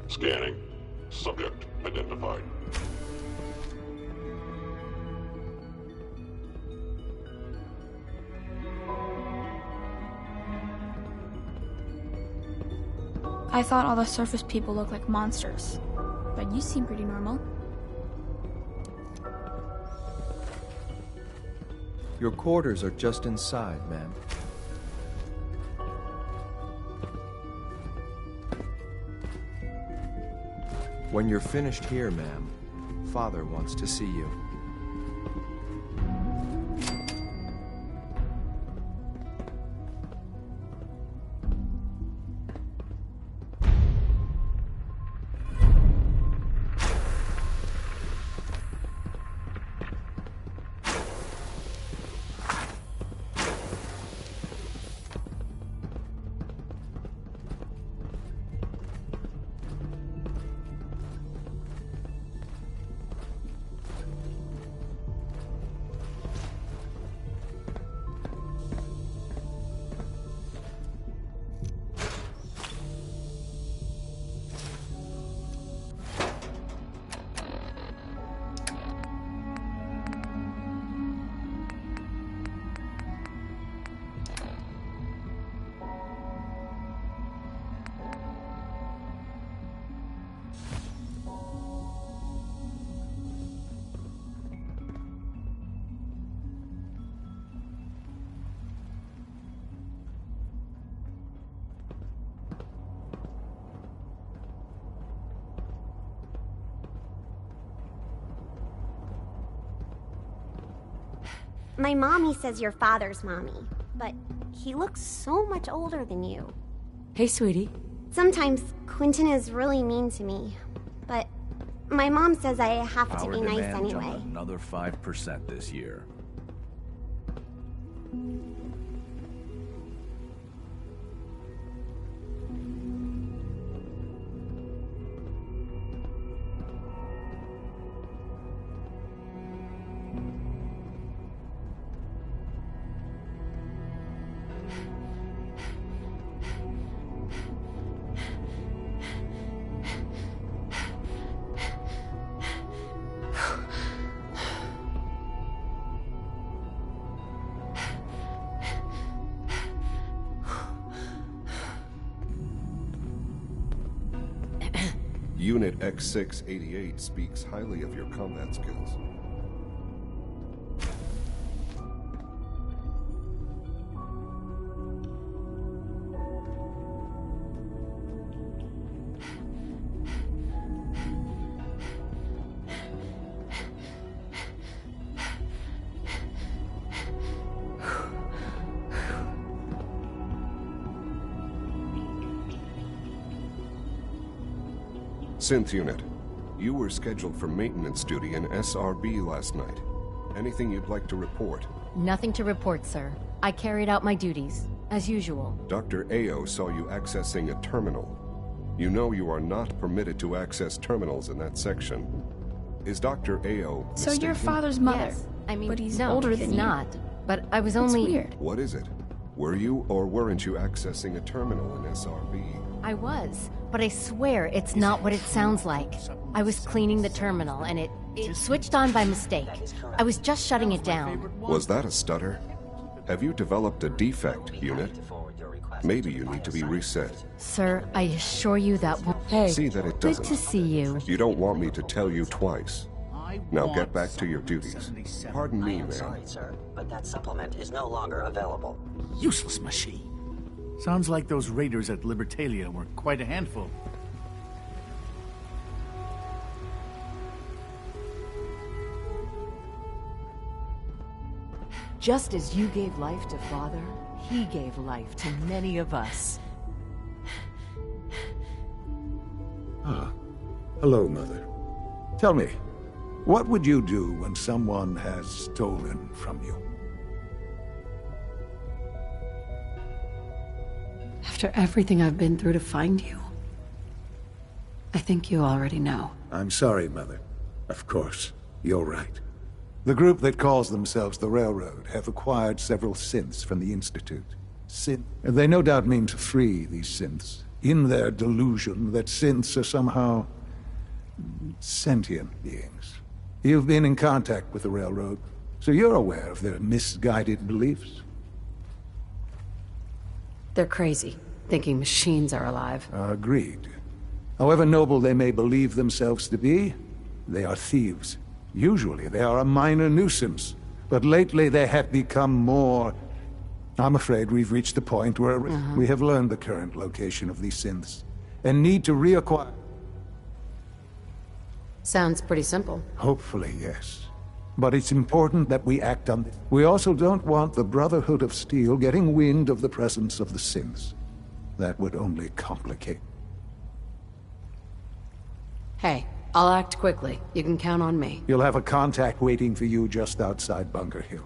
Scanning. Subject identified. I thought all the surface people looked like monsters, but you seem pretty normal. Your quarters are just inside, ma'am. When you're finished here, ma'am, Father wants to see you. My mommy says your father's mommy, but he looks so much older than you. Hey, sweetie. Sometimes Quentin is really mean to me, but my mom says I have to Power be nice demand anyway. jumped another 5% this year. Unit X688 speaks highly of your combat skills. Synth Unit, you were scheduled for maintenance duty in SRB last night. Anything you'd like to report? Nothing to report, sir. I carried out my duties, as usual. Dr. Ao saw you accessing a terminal. You know you are not permitted to access terminals in that section. Is Dr. Ao So mistaken? your father's mother. Yes. I mean, but he's no, older he's than you. not. But I was only... It's weird. What is it? Were you or weren't you accessing a terminal in SRB? I was, but I swear it's not what it sounds like. I was cleaning the terminal, and it switched on by mistake. I was just shutting it down. Was that a stutter? Have you developed a defect, Unit? Maybe you need to be reset. Sir, I assure you that won't... Hey, see that it doesn't. Good to see you. You don't want me to tell you twice. Now get back to your duties. Pardon me, man. Sorry, sir, but that supplement is no longer available. Useless machine. Sounds like those raiders at Libertalia were quite a handful. Just as you gave life to Father, he gave life to many of us. Ah, hello, Mother. Tell me, what would you do when someone has stolen from you? After everything I've been through to find you, I think you already know. I'm sorry, Mother. Of course, you're right. The group that calls themselves the Railroad have acquired several synths from the Institute. They no doubt mean to free these synths, in their delusion that synths are somehow sentient beings. You've been in contact with the Railroad, so you're aware of their misguided beliefs. They're crazy, thinking machines are alive. Agreed. However noble they may believe themselves to be, they are thieves. Usually they are a minor nuisance, but lately they have become more... I'm afraid we've reached the point where we have learned the current location of these synths, and need to reacquire... Sounds pretty simple. Hopefully, yes. But it's important that we act on this. We also don't want the Brotherhood of Steel getting wind of the presence of the synths. That would only complicate. Hey, I'll act quickly. You can count on me. You'll have a contact waiting for you just outside Bunker Hill.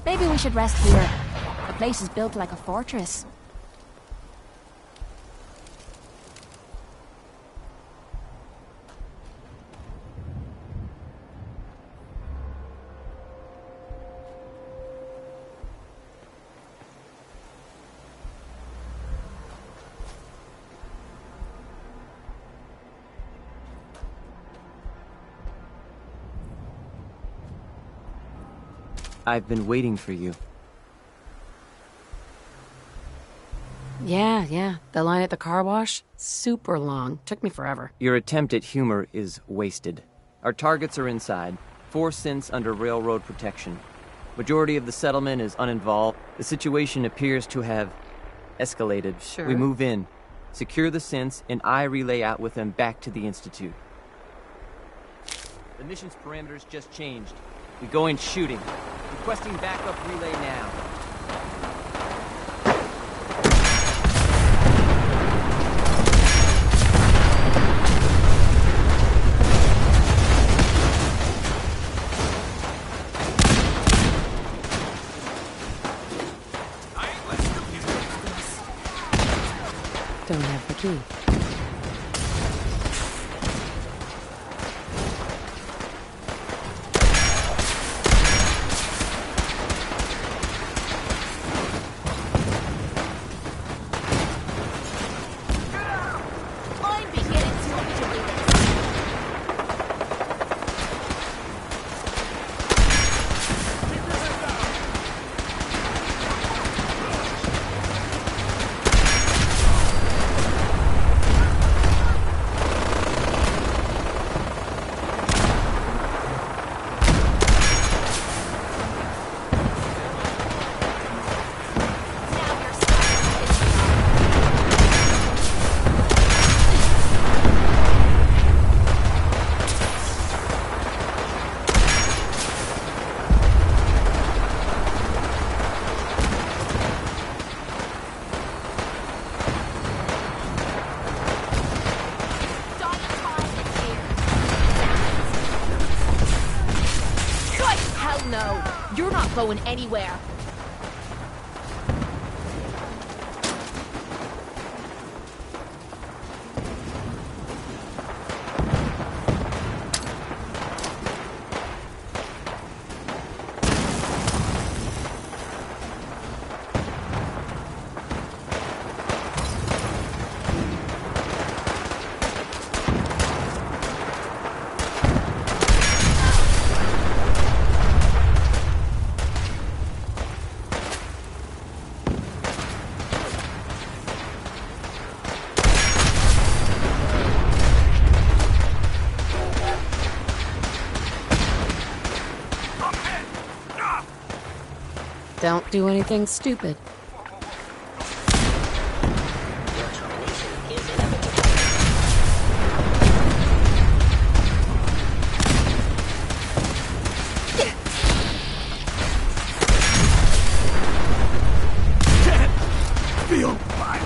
Maybe we should rest here. The place is built like a fortress. I've been waiting for you. Yeah. The line at the car wash? Super long. Took me forever. Your attempt at humor is wasted. Our targets are inside. 4 synths under railroad protection. Majority of the settlement is uninvolved. The situation appears to have escalated. Sure. We move in, secure the synths, and I relay out with them back to the Institute. The mission's parameters just changed. We go in shooting. Requesting backup relay now. Don't have the key. No, you're not going anywhere. Don't do anything stupid. Feel fine.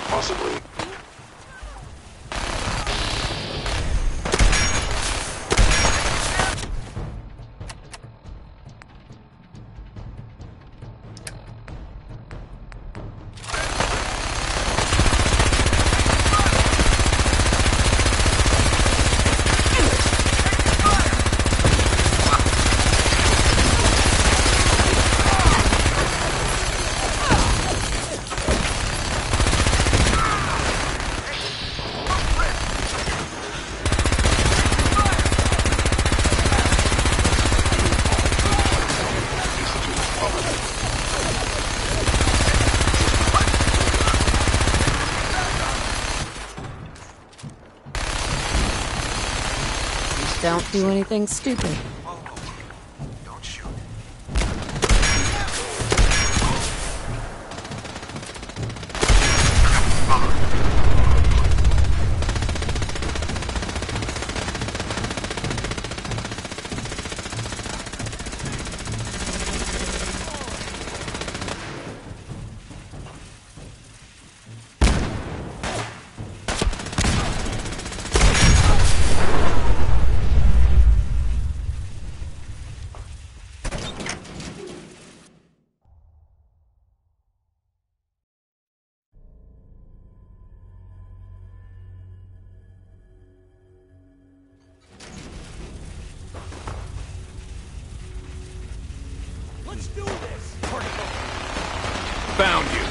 Possibly. Don't do anything stupid. Don't shoot. Let's do this! Found you.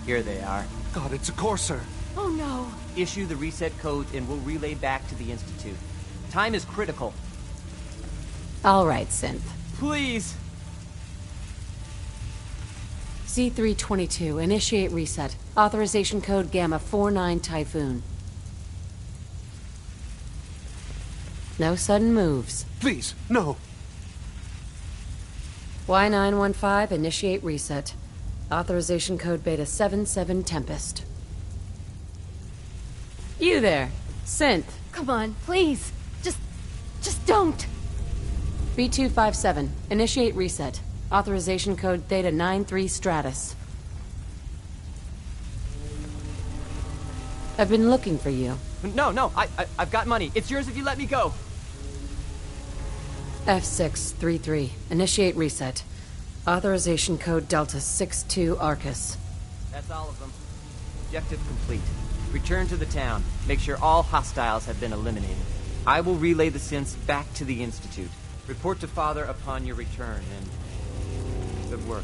Here they are. God, it's a Courser. Oh no. Issue the reset codes and we'll relay back to the Institute. Time is critical. All right, Synth. Please. C322, initiate reset. Authorization code Gamma 49 Typhoon. No sudden moves. Please, no. Y915, initiate reset. Authorization code Beta 77 Tempest. You there, Synth. Come on, please. Just don't. B257, initiate reset. Authorization code Theta 93 Stratus. I've been looking for you. No, I've got money. It's yours if you let me go. F633, initiate reset. Authorization code Delta 62 Arcus. That's all of them. Objective complete. Return to the town. Make sure all hostiles have been eliminated. I will relay the synths back to the Institute. Report to Father upon your return, and good work.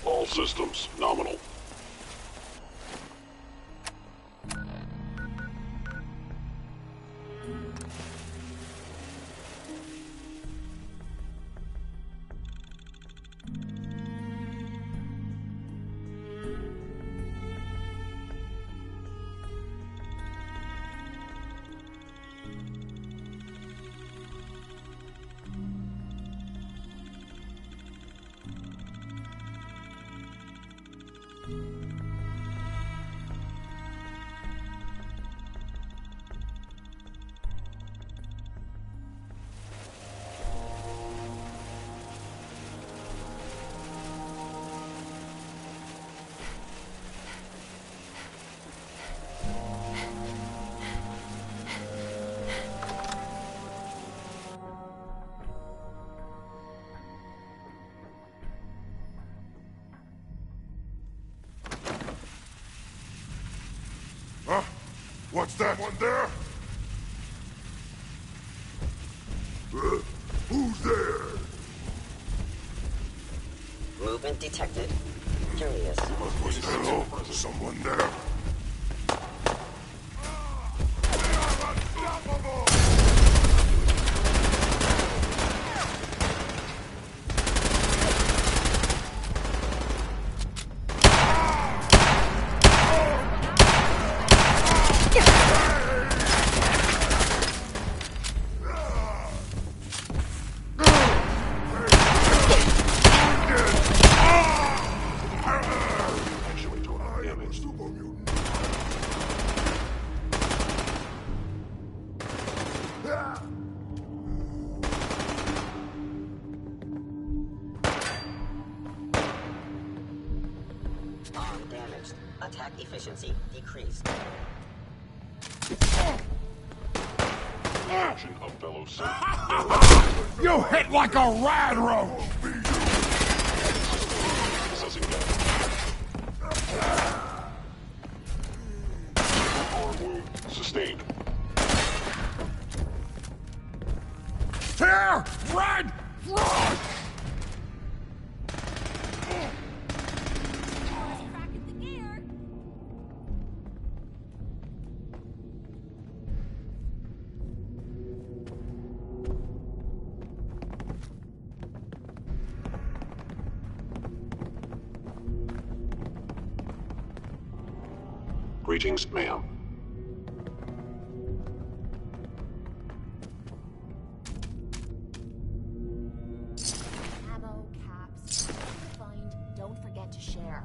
All systems nominal. Huh? What's that? One there? Who's there? Movement detected. Curious. What's the hell? Someone there? Arm damaged. Attack efficiency decreased. Action of fellow synth. You hit like a rad roach! Assessing damage. Arm wound sustained. Here! Red! Rush! Greetings, ma'am. Ammo, caps. Find, don't forget to share.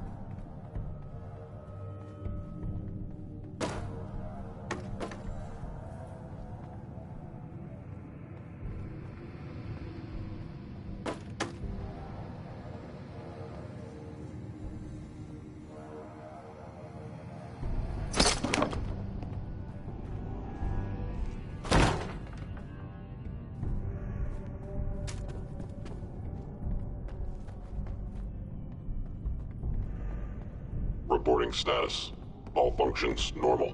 Reporting status. All functions normal.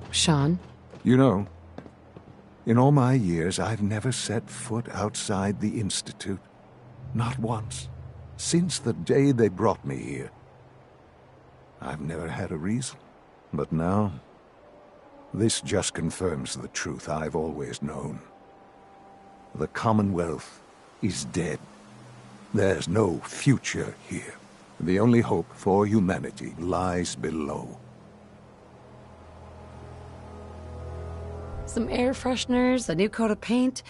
Sean? You know, in all my years, I've never set foot outside the Institute. Not once. Since the day they brought me here. I've never had a reason. But now, this just confirms the truth I've always known. The Commonwealth is dead. There's no future here. The only hope for humanity lies below. Some air fresheners, a new coat of paint,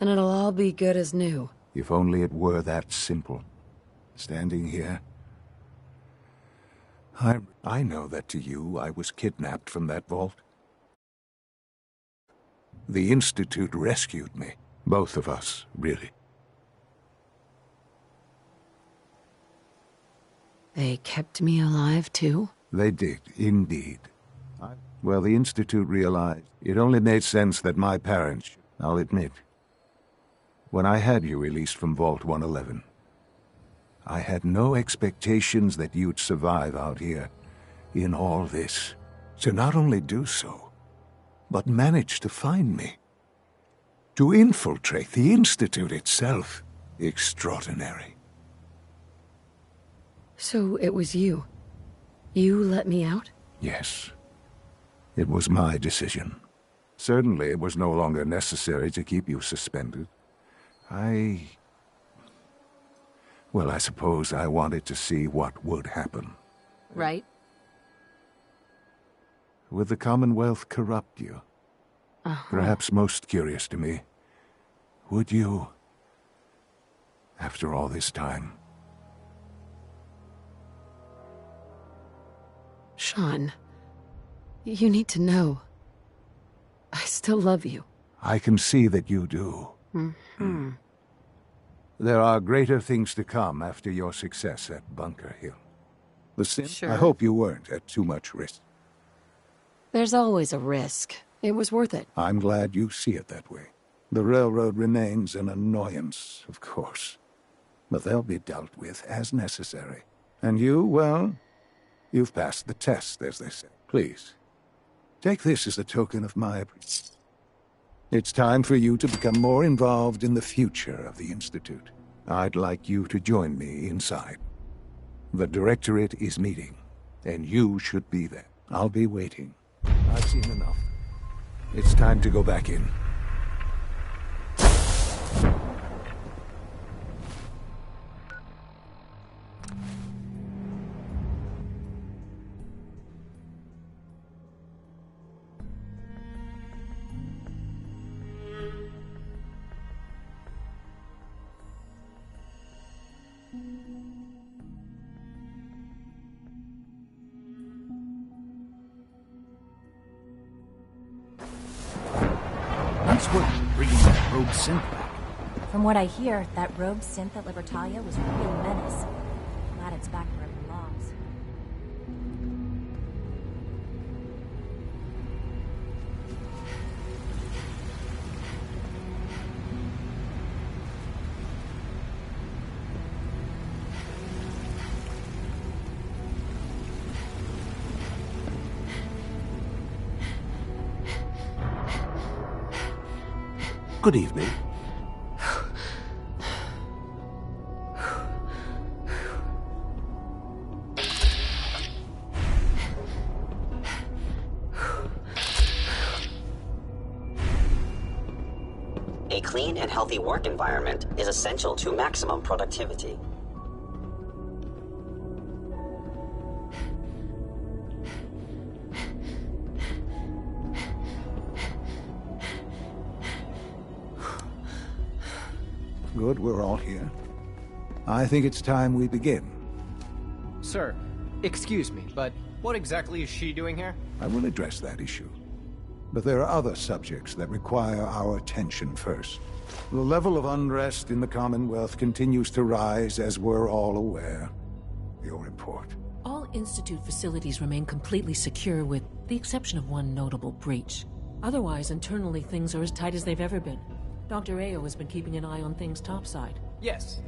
and it'll all be good as new. If only it were that simple. Standing here, I know that to you I was kidnapped from that vault. The Institute rescued me. Both of us, really. They kept me alive, too? They did, indeed. Well, the Institute realized it only made sense that my parents, I'll admit. When I had you released from Vault 111, I had no expectations that you'd survive out here in all this. To not only do so, but manage to find me. To infiltrate the Institute itself. Extraordinary. So it was you. You let me out? Yes. It was my decision. Certainly it was no longer necessary to keep you suspended. Well, I suppose I wanted to see what would happen. Right. Would the Commonwealth corrupt you? Perhaps most curious to me, would you, after all this time? Sean, you need to know. I still love you. I can see that you do. Mm-hmm. There are greater things to come after your success at Bunker Hill. The sin? Sure. I hope you weren't at too much risk. There's always a risk. It was worth it. I'm glad you see it that way. The railroad remains an annoyance, of course. But they'll be dealt with as necessary. And you, well, you've passed the test, as they say. Please, take this as a token of my appreciation. It's time for you to become more involved in the future of the Institute. I'd like you to join me inside. The Directorate is meeting, and you should be there. I'll be waiting. I've seen enough. It's time to go back in. Nice work bringing that rogue synth back. From what I hear, that rogue synth at Libertalia was a real menace. Glad it's back where it belongs. Good evening. A clean and healthy work environment is essential to maximum productivity. Good, we're all here. I think it's time we begin. Sir, excuse me, but what exactly is she doing here? I will address that issue. But there are other subjects that require our attention first. The level of unrest in the Commonwealth continues to rise, as we're all aware. Your report. All Institute facilities remain completely secure with the exception of one notable breach. Otherwise, internally, things are as tight as they've ever been. Dr. Ao has been keeping an eye on things topside. Yes,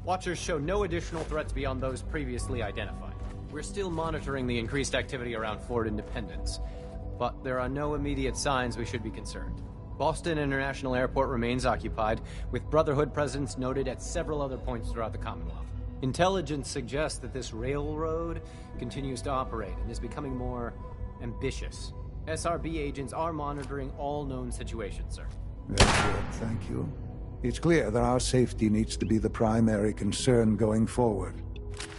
Watchers show no additional threats beyond those previously identified. We're still monitoring the increased activity around Fort Independence, but there are no immediate signs we should be concerned. Boston International Airport remains occupied, with Brotherhood presence noted at several other points throughout the Commonwealth. Intelligence suggests that this railroad continues to operate and is becoming more ambitious. SRB agents are monitoring all known situations, sir. Very good, thank you. It's clear that our safety needs to be the primary concern going forward.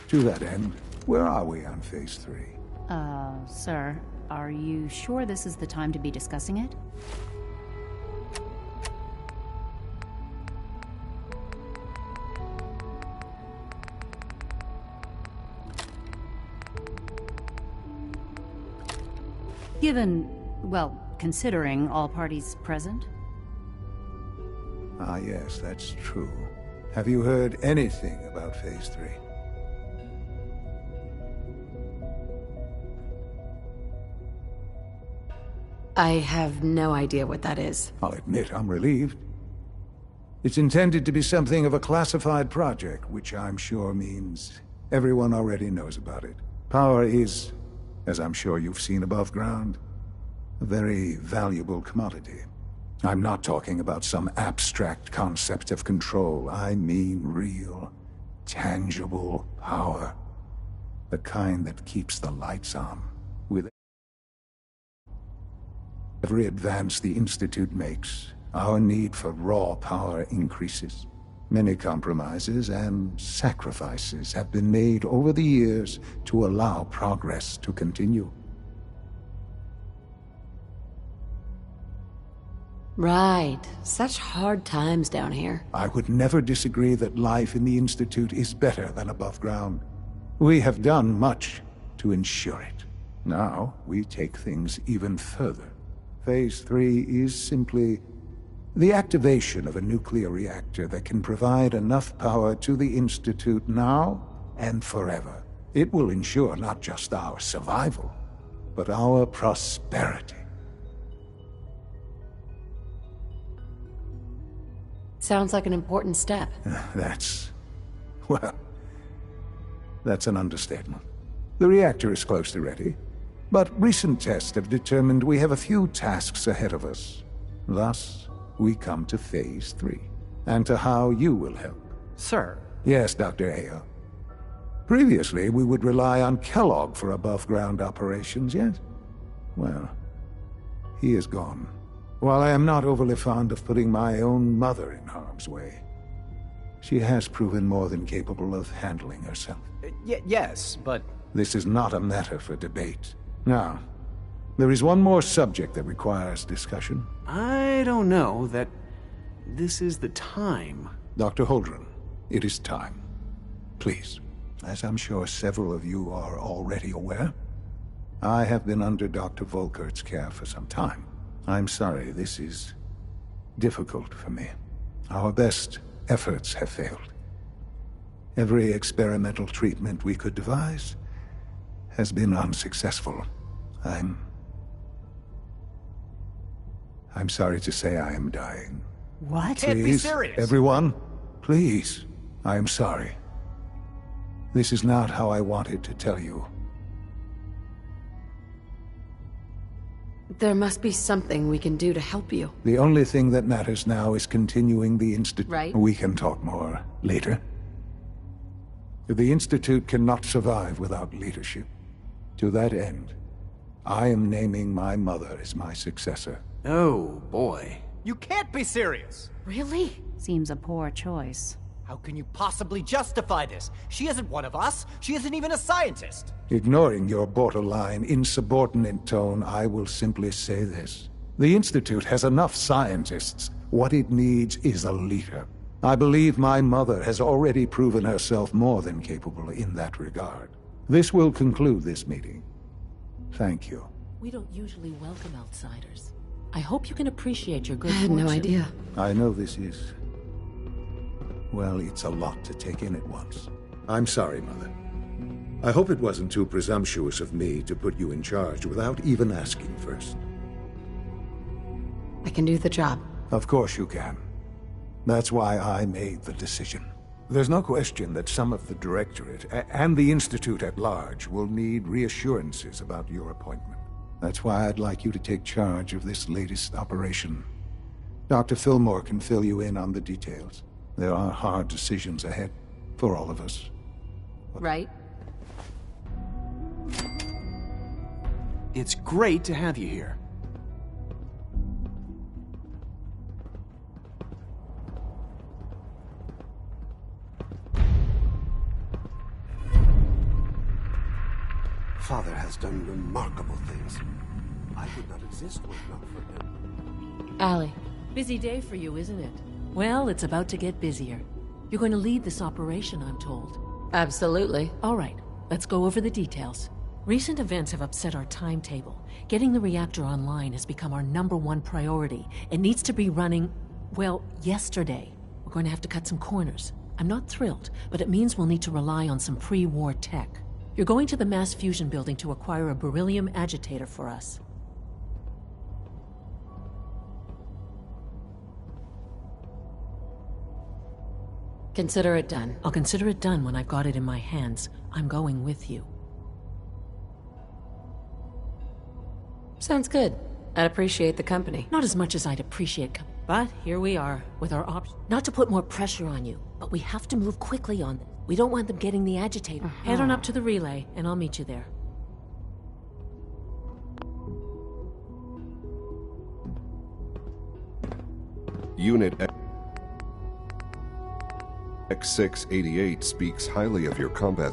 To that end, where are we on Phase 3? Sir, are you sure this is the time to be discussing it? Given, well, considering all parties present? Ah, yes, that's true. Have you heard anything about Phase 3? I have no idea what that is. I'll admit I'm relieved. It's intended to be something of a classified project, which I'm sure means everyone already knows about it. Power is, as I'm sure you've seen above ground, a very valuable commodity. I'm not talking about some abstract concept of control. I mean real, tangible power. The kind that keeps the lights on. With every advance the Institute makes, our need for raw power increases. Many compromises and sacrifices have been made over the years to allow progress to continue. Right. Such hard times down here. I would never disagree that life in the Institute is better than above ground. We have done much to ensure it. Now, we take things even further. Phase 3 is simply the activation of a nuclear reactor that can provide enough power to the Institute now and forever. It will ensure not just our survival, but our prosperity. Sounds like an important step. That's an understatement. The reactor is close to ready, but recent tests have determined we have a few tasks ahead of us. Thus, we come to Phase 3, and to how you will help. Sir? Yes, Dr. Ao. Previously, we would rely on Kellogg for above-ground operations, yes? Well, he is gone. While I am not overly fond of putting my own mother in harm's way, she has proven more than capable of handling herself. Yes, but... This is not a matter for debate. Now, there is one more subject that requires discussion. I don't know that this is the time. Dr. Holdren, it is time. Please, as I'm sure several of you are already aware, I have been under Dr. Volkert's care for some time. I'm sorry, this is difficult for me. Our best efforts have failed. Every experimental treatment we could devise has been unsuccessful. I'm sorry to say I am dying. What? Can't be serious. Everyone, please. I am sorry. This is not how I wanted to tell you. There must be something we can do to help you. The only thing that matters now is continuing the Institute. Right. We can talk more later. The Institute cannot survive without leadership. To that end, I am naming my mother as my successor. Oh, boy. You can't be serious! Really? Seems a poor choice. How can you possibly justify this? She isn't one of us. She isn't even a scientist. Ignoring your borderline, insubordinate tone, I will simply say this. The Institute has enough scientists. What it needs is a leader. I believe my mother has already proven herself more than capable in that regard. This will conclude this meeting. Thank you. We don't usually welcome outsiders. I hope you can appreciate your good I had fortune. no idea. I know this is... well, it's a lot to take in at once. I'm sorry, Mother. I hope it wasn't too presumptuous of me to put you in charge without even asking first. I can do the job. Of course you can. That's why I made the decision. There's no question that some of the Directorate and the Institute at large will need reassurances about your appointment. That's why I'd like you to take charge of this latest operation. Dr. Fillmore can fill you in on the details. There are hard decisions ahead for all of us. Right? It's great to have you here. Father has done remarkable things. I would not exist were it not for him. Allie. Busy day for you, isn't it? Well, it's about to get busier. You're going to lead this operation, I'm told. Absolutely. All right, let's go over the details. Recent events have upset our timetable. Getting the reactor online has become our #1 priority. It needs to be running, well, yesterday. We're going to have to cut some corners. I'm not thrilled, but it means we'll need to rely on some pre-war tech. You're going to the mass fusion building to acquire a beryllium agitator for us. Consider it done. I'll consider it done when I've got it in my hands. I'm going with you. Sounds good. I'd appreciate the company. Not as much as I'd appreciate, but here we are, with our option. Not to put more pressure on you, but we have to move quickly on this. We don't want them getting the agitator. Head on up to the relay, and I'll meet you there. Unit X688 speaks highly of your combat.